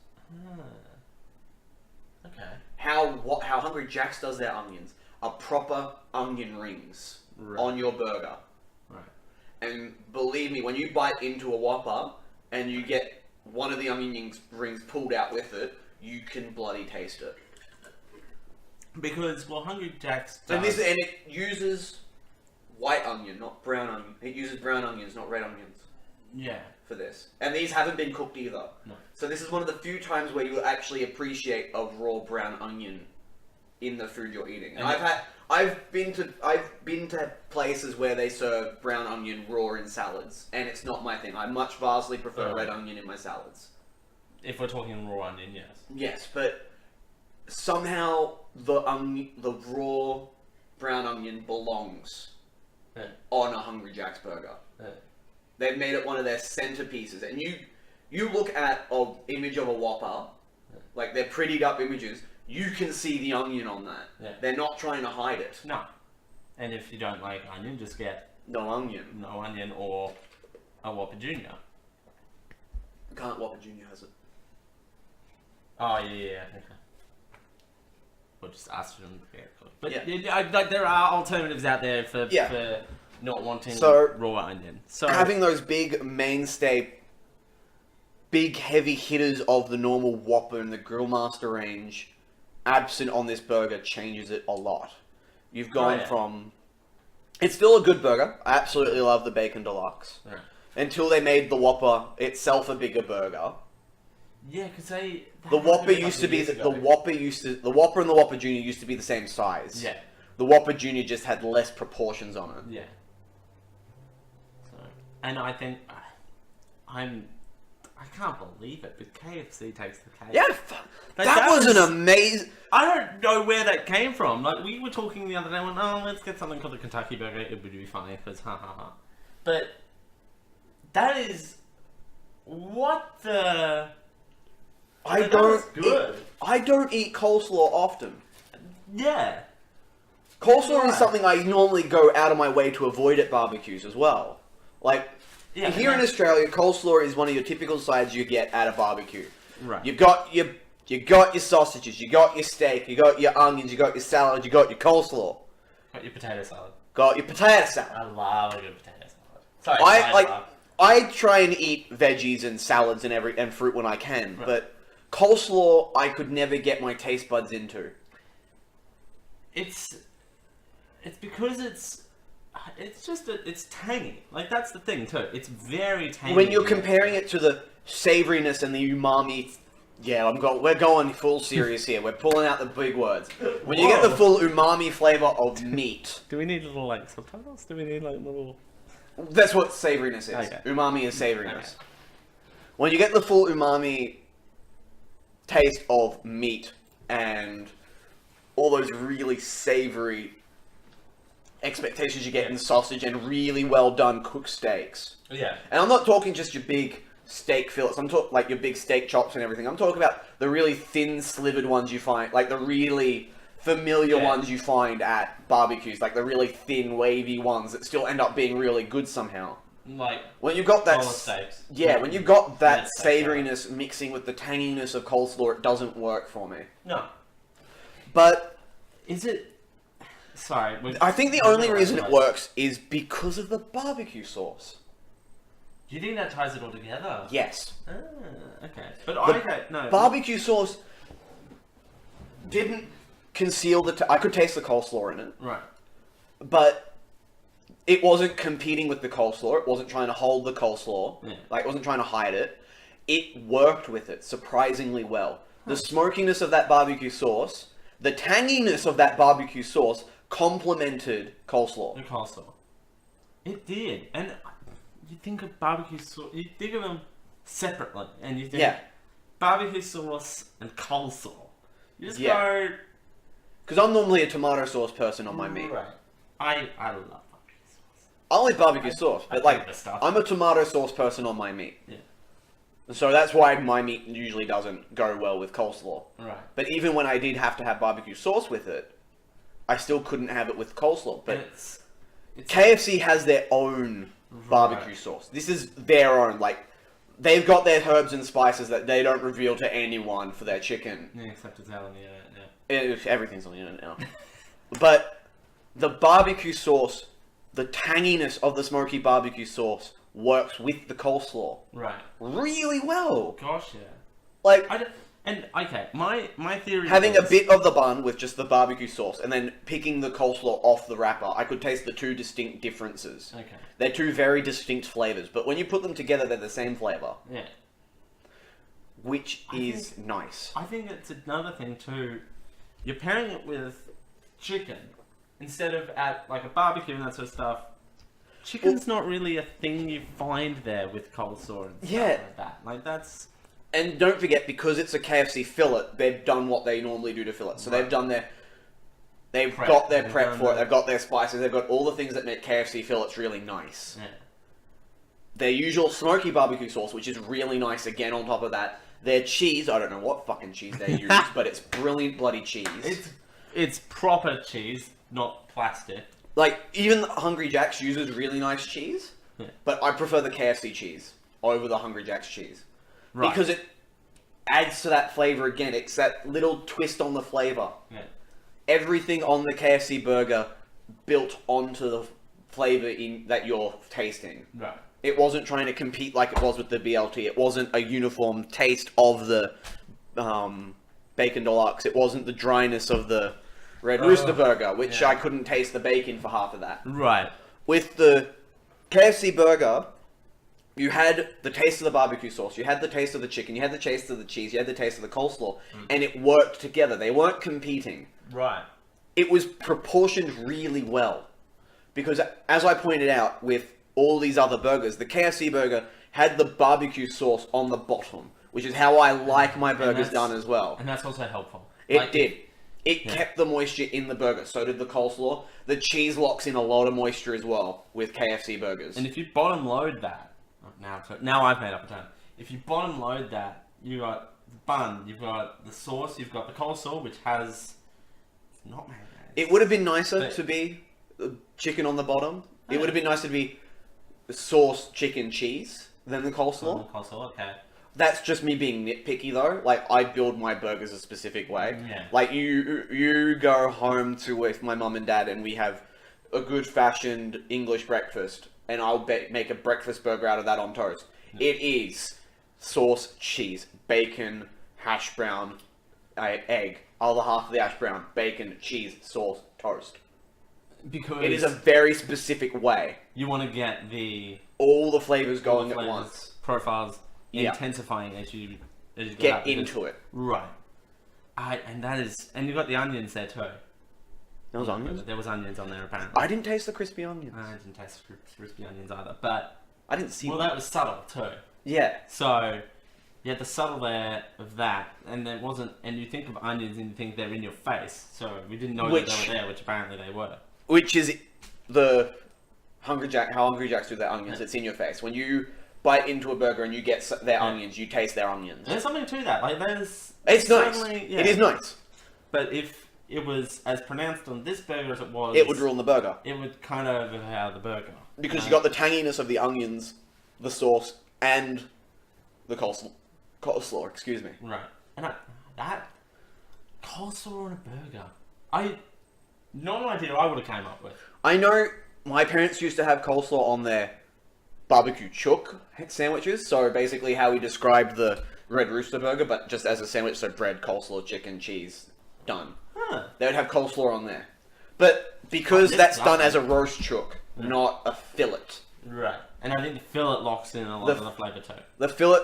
Okay. How Hungry Jack's does their onions are proper onion rings on your burger. Right. And believe me, when you bite into a Whopper and you get one of the onion rings pulled out with it, you can bloody taste it. Because Hungry Jack's does... And it uses white onion, not brown onion. It uses brown onions, not red onions, Yeah. for this. And these haven't been cooked either. No. So this is one of the few times where you actually appreciate a raw brown onion in the food you're eating. And I've been to places where they serve brown onion raw in salads, and it's not my thing. I much vastly prefer red onion in my salads. If we're talking raw onion, yes. Yes, but somehow the raw brown onion belongs on a Hungry Jack's burger. They've made it one of their centerpieces, and you look at an image of a Whopper, like they're prettied up images. You can see the onion on that. Yeah. They're not trying to hide it. No. And if you don't like onion, just get No onion. no onion or a Whopper Junior. Can't Whopper Junior has it. Oh, yeah. Okay. Or just ask for them to get cooked. But Yeah. like, there are alternatives out there for not wanting So, raw onion. So having those big mainstay, big heavy hitters of the normal Whopper and the Grill Master range absent on this burger changes it a lot. You've gone from... It's still a good burger. I absolutely love the Bacon Deluxe. Right. Until they made the Whopper itself a bigger burger. Yeah, because The Whopper used to be... The Whopper and the Whopper Junior used to be the same size. Yeah. The Whopper Junior just had less proportions on it. Yeah. So, and I think I can't believe it, but KFC takes the cake. Yeah, that was an amazing... I don't know where that came from. Like, we were talking the other day, let's get something called a Kentucky Burger. It would be funny, because ha ha ha. But that is... What the... I don't eat coleslaw often. Yeah. Coleslaw is something I normally go out of my way to avoid at barbecues as well. Like, Yeah, here in Australia, coleslaw is one of your typical sides you get at a barbecue. Right. You got your sausages, you got your steak, you got your onions, you got your salad, you got your coleslaw. Got your potato salad. Got your potato salad. I love a good potato salad. Sorry, I try and eat veggies and salads and fruit when I can, Right. but coleslaw I could never get my taste buds into. It's because it's tangy. Like, that's the thing too. It's very tangy. When you're comparing it to the savoriness and the umami, we're going full serious here. We're pulling out the big words. When you get the full umami flavor of meat, Do we need little, like, subtitles? Do we need, like, little... that's what savoriness is. Okay. Umami is savoriness. Okay. When you get the full umami taste of meat and all those really savory expectations you get in sausage and really well done cooked steaks. Yeah. And I'm not talking just your big steak fillets. I'm talking like your big steak chops and everything. I'm talking about the really thin slivered ones you find, like the really familiar ones you find at barbecues, like the really thin wavy ones that still end up being really good somehow. Like When you've got that, steaks. when you've got that Yeah, steak, savouriness mixing with the tanginess of coleslaw, it doesn't work for me. No. But Is it? Sorry. I think the only reason it works is because of the barbecue sauce. Do you think that ties it all together? Yes. Okay. But no. Barbecue sauce didn't conceal I could taste the coleslaw in it, Right. but it wasn't competing with the coleslaw. It wasn't trying to hold the coleslaw. Yeah. Like, it wasn't trying to hide it. It worked with it surprisingly well. The smokiness of that barbecue sauce, the tanginess of that barbecue sauce complemented coleslaw. The coleslaw. It did, and you think of barbecue sauce. You think of them separately, and you think barbecue sauce and coleslaw. You just go. Because I'm normally a tomato sauce person on my meat. Right. I love barbecue sauce. I like barbecue sauce, but like the stuff. I'm a tomato sauce person on my meat. Yeah. So that's why my meat usually doesn't go well with coleslaw. Right. But even when I did have to have barbecue sauce with it, I still couldn't have it with coleslaw. But It's KFC has their own barbecue sauce. This is their own. Like, they've got their herbs and spices that they don't reveal to anyone for their chicken. Yeah, except it's out on the internet. Everything's on the internet now. But the barbecue sauce, the tanginess of the smoky barbecue sauce works with the coleslaw Right. really well. Gosh, yeah. Like, My theory having is, a bit of the bun with just the barbecue sauce and then picking the coleslaw off the wrapper, I could taste the two distinct differences. Okay. They're two very distinct flavors, but when you put them together, they're the same flavor, Yeah. which is nice. I think it's another thing too. You're pairing it with chicken instead of at like a barbecue and that sort of stuff. Chicken's not really a thing you find there with coleslaw and stuff like that. Like that's. And don't forget, because it's a KFC fillet, they've done what they normally do to fillet. So they've done they've Prep. got their They've prep done for it. the- They've got their spices. They've got all the things that make KFC fillets really nice. Yeah. Their usual smoky barbecue sauce, which is really nice again on top of that. Their cheese, I don't know what fucking cheese they use, but it's brilliant bloody cheese. It's proper cheese, not plastic. Like, even Hungry Jack's uses really nice cheese, but I prefer the KFC cheese over the Hungry Jack's cheese. Right. Because it adds to that flavor again. It's that little twist on the flavor. Yeah. Everything on the KFC burger built onto the flavor that you're tasting. Right. It wasn't trying to compete like it was with the BLT. It wasn't a uniform taste of the Bacon Deluxe. It wasn't the dryness of the Red Rooster Burger, which I couldn't taste the bacon for half of that. Right. With the KFC burger, you had the taste of the barbecue sauce, you had the taste of the chicken, you had the taste of the cheese, you had the taste of the coleslaw, and it worked together. They weren't competing. Right. It was proportioned really well. Because, as I pointed out, with all these other burgers, the KFC burger had the barbecue sauce on the bottom, which is how I like my burgers done as well. And that's also helpful. It did. It kept the moisture in the burger. So did the coleslaw. The cheese locks in a lot of moisture as well with KFC burgers. And if you bottom load that, now I've made up a term. If you bottom load that, you got the bun, you've got the sauce, you've got the coleslaw, which has not mayonnaise. It would have been nicer to be chicken on the bottom. It would have been nicer to be sauce, chicken, cheese than the coleslaw. Coleslaw, okay. That's just me being nitpicky though. Like, I build my burgers a specific way. Yeah. Like, you go home with my mum and dad and we have a good fashioned English breakfast, and I'll make a breakfast burger out of that on toast. It is sauce, cheese, bacon, hash brown, egg, other half of the hash brown, bacon, cheese, sauce, toast. Because It is a very specific way. you want to get All the flavors going flavors, at once. profiles Yeah. intensifying as you go Get up, because- into it. Right. And you got the onions there too. Those onions? There was onions on there apparently. I didn't taste the crispy onions. I didn't taste crispy onions either, but I didn't see well, them. that was subtle too. Yeah. So you had the subtle there of that, and there wasn't. And you think of onions and you think they're in your face. So we didn't know that they were there, which apparently they were. which is the Hungry Jack. How Hungry Jacks do their onions? It's in your face. When you bite into a burger and you get their onions, you taste their onions. There's something to that. Like there's. It's nice. Yeah. It is nice. But if it was as pronounced on this burger as it was, It would ruin the burger It would kind of overpower the burger because you got the tanginess of the onions, the sauce, and the coleslaw. Coleslaw, excuse me. Right, and that coleslaw on a burger, not an idea I would have came up with. I know my parents used to have coleslaw on their barbecue chook sandwiches. So basically, how we described the Red Rooster burger, but just as a sandwich, so bread, coleslaw, chicken, cheese, done. Huh. They would have coleslaw on there. But because that's done as a roast chook, not a fillet. Right, and I think the fillet locks in a lot of the flavour too. The fillet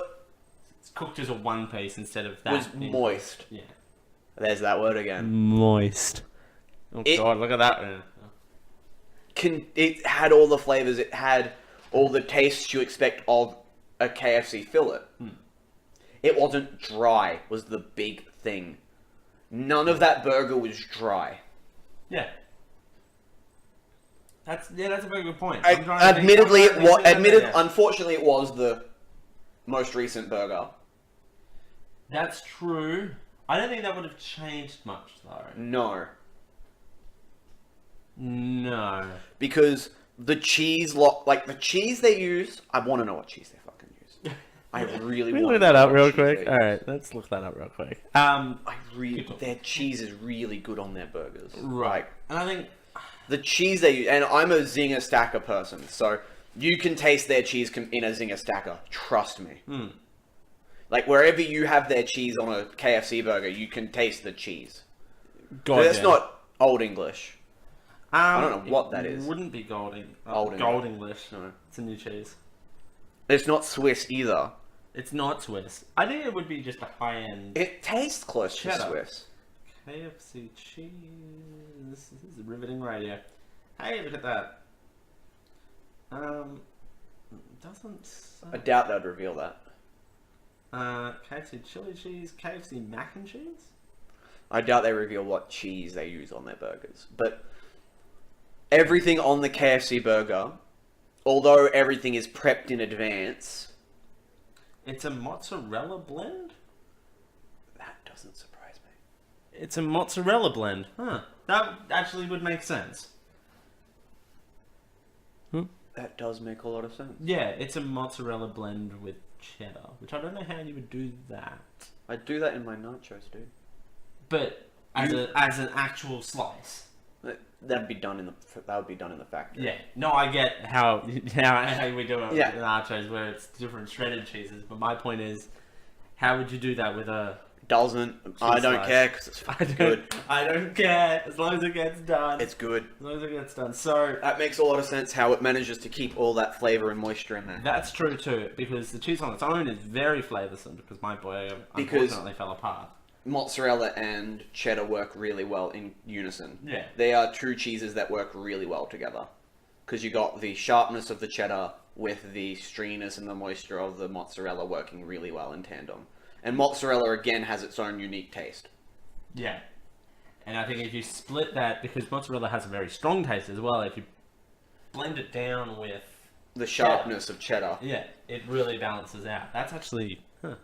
It's cooked as a one piece instead of that. was moist. Yeah. There's that word again. Moist. Oh god, look at that. It had all the flavors. It had all the tastes you expect of a KFC fillet. It wasn't dry, was the big thing. None of that burger was dry. Yeah. That's a very good point. Unfortunately, it was the most recent burger. That's true. I don't think that would have changed much, though. No. No. Because the cheese, the cheese they use, I want to know what cheese they fucking use. I really want to look that up real quick. Alright, let's look that up real quick. Their cheese is really good on their burgers. Right. And I think the cheese they use, and I'm a Zinger Stacker person, so you can taste their cheese in a Zinger Stacker. Trust me. Like, wherever you have their cheese on a KFC burger, you can taste the cheese. That's not Old English. I don't know what that is. It wouldn't be Gold English. No. It's a new cheese. It's not Swiss either. It's not Swiss. I think it would be just a high-end It tastes close Cheddar. to Swiss. KFC cheese. This is riveting radio. Hey, look at that. Doesn't say. I doubt they'd reveal that. KFC chili cheese, KFC mac and cheese? I doubt they reveal what cheese they use on their burgers. But everything on the KFC burger, although everything is prepped in advance, It's a mozzarella blend? that doesn't surprise me. It's a mozzarella blend. Huh. That actually would make sense. That does make a lot of sense. Yeah, it's a mozzarella blend with cheddar, which I don't know how you would do that. I do that in my nachos, dude. But as an actual slice. That would be done in the factory. Yeah. No, I get how we do it Yeah. with nachos where it's different shredded cheeses, but my point is, how would you do that with a... I don't slice. care because it's good. I don't care as long as it gets done. It's good. As long as it gets done. So That makes a lot of sense how it manages to keep all that flavor and moisture in there. that's true too, because the cheese on its own is very flavoursome. Because my boy unfortunately fell apart. Mozzarella and cheddar work really well in unison. Yeah. They are two cheeses that work really well together. Because you got the sharpness of the cheddar with the stringiness and the moisture of the mozzarella working really well in tandem. And mozzarella, again, has its own unique taste. Yeah. And I think if you split that, because mozzarella has a very strong taste as well, if you blend it down with... The sharpness of cheddar. Yeah, it really balances out. That's actually... Alright,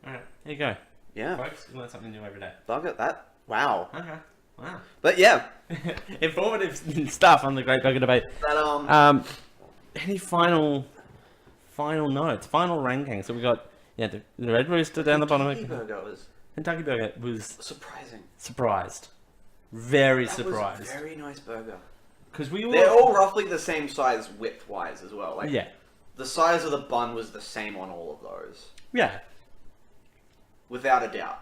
here you go. Yeah. Folks, you learn something new every day. Look at that. Wow. Okay. Wow. But yeah. Informative stuff on the Great Burger Debate. That, Any final notes? Final ranking? So we got... Yeah, the Red Rooster down the bottom. Kentucky burger was Kentucky Burger was surprising. surprised. Very That surprised. was a very nice burger. Because we were... They're all roughly the same size width-wise as well. Like, Yeah. the size of the bun was the same on all of those. Yeah. Without a doubt.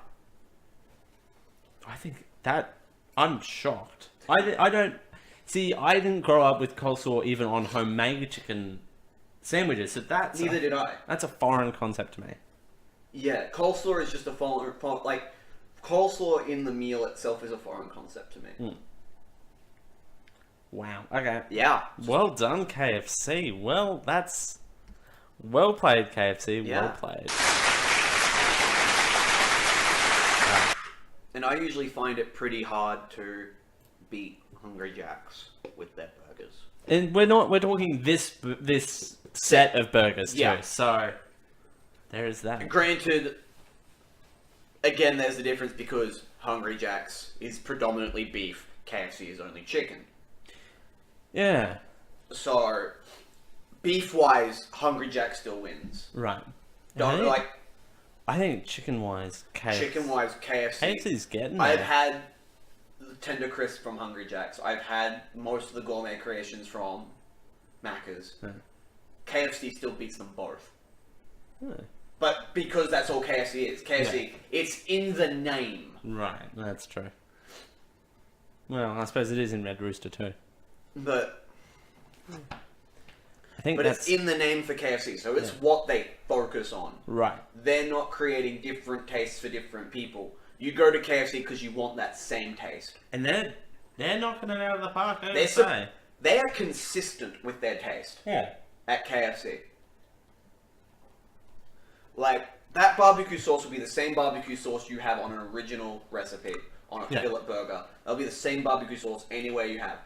I think that... I'm shocked. I don't... See, I didn't grow up with coleslaw even on homemade chicken sandwiches, so that's... Neither did I. That's a foreign concept to me. Yeah, coleslaw is just a coleslaw in the meal itself is a foreign concept to me. Wow. Okay. Yeah. Well done, KFC. Well, that's... Well played, KFC. Yeah. Well played. And I usually find it pretty hard to beat Hungry Jack's. with their burgers. And we're talking this set of burgers too. Yeah. So there is that. Granted, again, there's the difference because Hungry Jack's is predominantly beef, KFC is only chicken. Yeah. So, beef-wise, Hungry Jack still wins. Right. Don't like I think chicken-wise, KFC. chicken-wise, KFC. KFC's getting I've there. had the tender crisp from Hungry Jack's. I've had most of the gourmet creations from Macca's. Yeah. KFC still beats them both. Yeah. But because that's all KFC is. KFC, it's in the name. Right, that's true. Well, I suppose it is in Red Rooster too. But I think but that's it's in the name for KFC, so it's what they focus on. right. They're not creating different tastes for different people. You go to KFC because you want that same taste. And they're knocking it out of the park. I They're gotta say. They are consistent with their taste Yeah. at KFC. Like, that barbecue sauce will be the same barbecue sauce you have on an original recipe, on a fillet burger. That'll be the same barbecue sauce anywhere you have.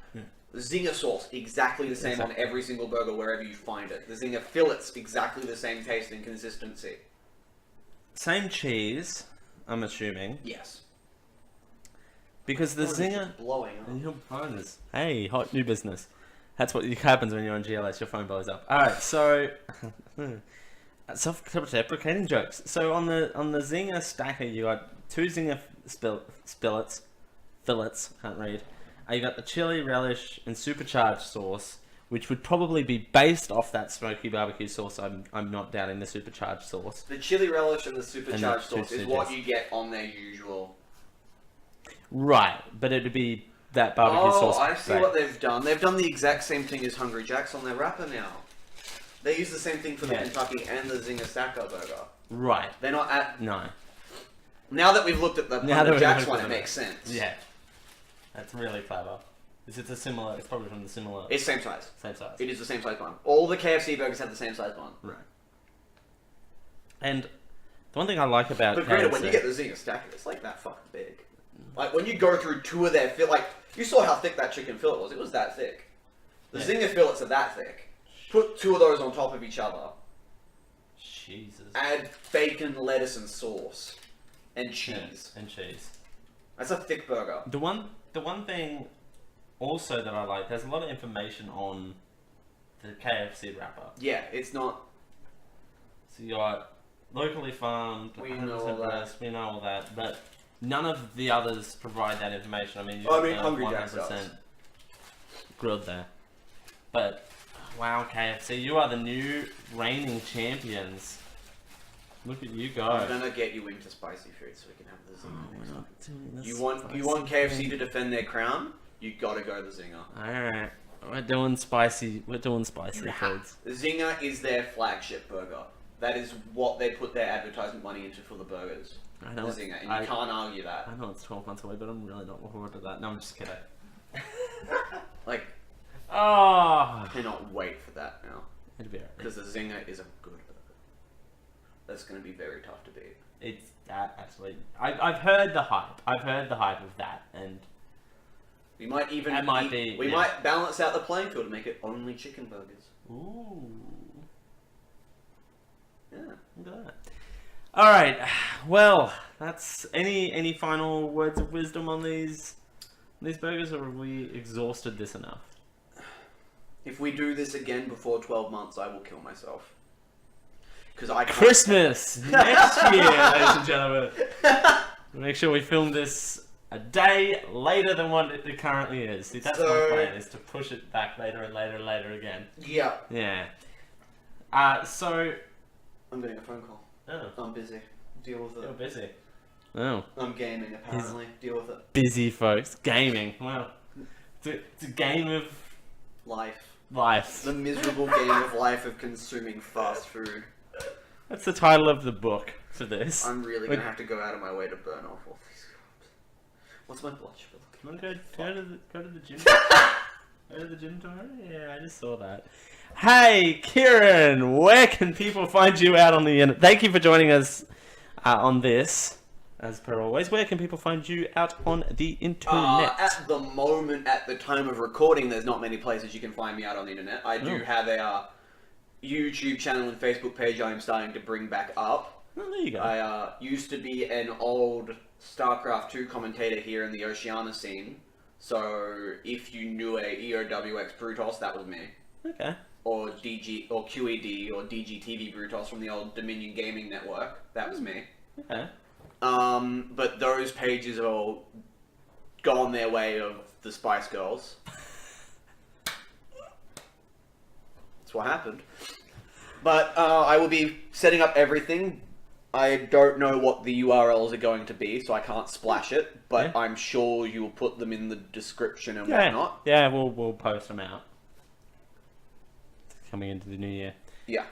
The Zinger sauce, exactly the same on every single burger wherever you find it. The Zinger fillets, exactly the same taste and consistency. Same cheese, I'm assuming, Yes. because the Zinger. Blowing up. Your phone is. Hey, hot new business. That's what happens when you're on GLS. Your phone blows up. All right, so self-deprecating jokes. So on the Zinger stacker, you got 2 Zinger fillets. Can't read. You got the chili relish and supercharged sauce, which would probably be based off that smoky barbecue sauce. I'm not doubting the supercharged sauce. The chili relish and the supercharged And the sauce is two what sausages. you get on their usual. Right, but it'd be that barbecue sauce. Oh, I see base. what they've done. They've done the exact same thing as Hungry Jack's on their wrapper now. They use the same thing for the Yeah. Kentucky and the Zinger Stacker burger. Right. They're not at... No. Now that we've looked at the Now that Hungry we've Jack's looked one, at it it. makes sense. Yeah. That's really clever. It's probably from the similar... It's same size. Same size. It is the same size bun. All the KFC burgers have the same size bun. Right. And the one thing I like about But granted, when KFC you get the Zinger Stacker, it's like that fucking big. Like, when you go through 2 of their like, you saw how thick that chicken fillet was. It was that thick. The Yeah. Zinger fillets are that thick. Put 2 of those on top of each other. Jesus. Add bacon, lettuce, and sauce. And cheese. And cheese. That's a thick burger. The one thing also that I like, there's a lot of information on the KFC wrapper. Yeah, it's not... So you got locally farmed, We know all 100% that. breast, we know all that, but none of the others provide that information. I mean, you I got mean, the Hungry Jack's 100% does. grilled there. But wow, KFC, you are the new reigning champions. Look at you go. I'm gonna get you into spicy food so we can have the Oh, Zinger next we're time. not doing this You want KFC spicy to defend their crown? You gotta go the Zinger. Alright, we're doing spicy foods. The Zinger is their flagship burger. That is what they put their advertisement money into for the burgers. I The know. Zinger, and you can't argue that. I know it's 12 months away, but I'm really not looking forward to that. No, I'm just kidding. Like, Oh, I cannot wait for that now. it'd be alright. Because the Zinger is a good burger. That's gonna be very tough to beat. It's that actually. I've heard the hype. I've heard the hype of that, and We might even That might be- we yeah. might balance out the playing field and make it only chicken burgers. ooh, Yeah. look at that. All right. Well, that's any final words of wisdom on these burgers, or have we exhausted this enough? If we do this again before 12 months, I will kill myself. Because I can't. Christmas next year, ladies and gentlemen. Make sure we film this a day later than what it currently is. See, that's my So- plan, is to push it back later and later and later again. Yeah. Yeah. So... I'm getting a phone call. Oh, I'm busy. Deal with you're it. busy. Oh, I'm gaming, apparently. Deal with it. busy folks. Gaming. Wow. It's a game of Life. life. The miserable game of life of consuming fast food. That's the title of the book for this. I'm really Like- gonna have to go out of my way to burn off all these carbs. What's my blood sugar looking? Come on, go to the gym. Go to the gym tomorrow? Yeah, I just saw that. Hey, Kieran, where can people find you out on the internet? Thank you for joining us on this. as per always, where can people find you out on the internet? At the moment, at the time of recording, there's not many places you can find me out on the internet. I do have a YouTube channel and Facebook page I'm starting to bring back up. Oh, there you go. I used to be an old StarCraft 2 commentator here in the Oceania scene. So if you knew a EOWX Brutos, that was me. Okay. Or DG or QED or DGTV Brutos from the old Dominion Gaming Network, that was me. Okay. But those pages have all gone their way of the Spice Girls. That's what happened. But I will be setting up everything. I don't know what the URLs are going to be, so I can't splash it, but I'm sure you will put them in the description and whatnot. Yeah, we'll post them out. Coming into the new year. Yeah.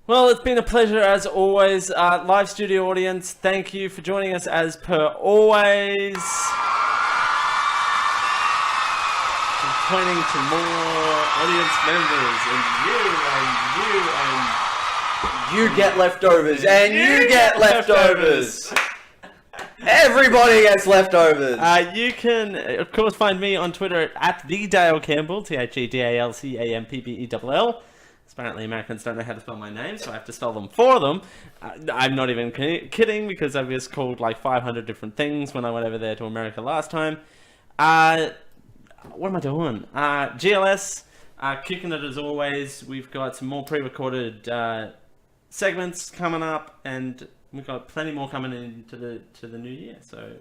Well, it's been a pleasure as always. Live studio audience, thank you for joining us as per always. Pointing to more audience members, and You get leftovers, and you get leftovers! Everybody gets leftovers! You can, of course, find me on Twitter at the Dale Campbell, TheDalCampbell. Apparently Americans don't know how to spell my name, so I have to spell them for them. I'm not even kidding, because I was called like 500 different things when I went over there to America last time. What am I doing? GLS, kicking it as always. We've got some more pre-recorded segments coming up, and we've got plenty more coming into the new year. So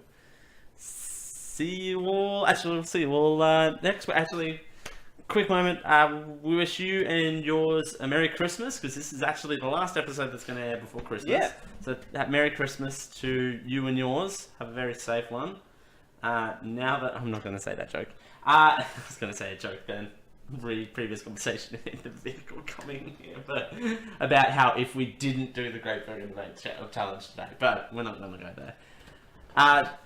see you all. Actually, we'll see you all next. Actually, quick moment. We wish you and yours a Merry Christmas, because this is actually the last episode that's going to air before Christmas. Yeah. So Merry Christmas to you and yours. Have a very safe one. Now that I'm not going to say that joke. I was going to say a joke then. Previous conversation in the vehicle coming here, but about how if we didn't do the Great Vegan Challenge today, but we're not going to go there.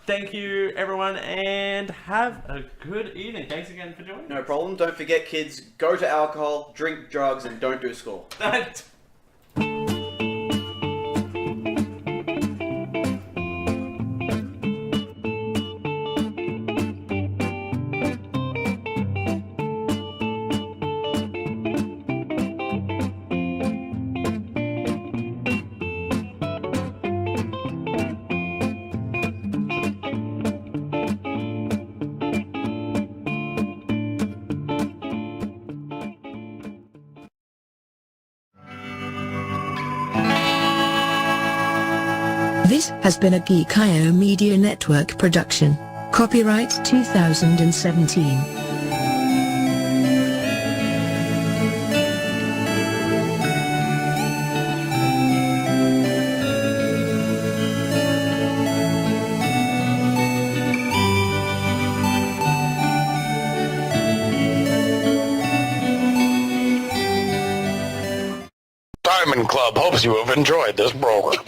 Thank you, everyone, and have a good evening. Thanks again for joining. No problem. Don't forget, kids, go to alcohol, drink drugs, and don't do school. This has been a Geek.io Media Network production. Copyright 2017. Diamond Club hopes you have enjoyed this program.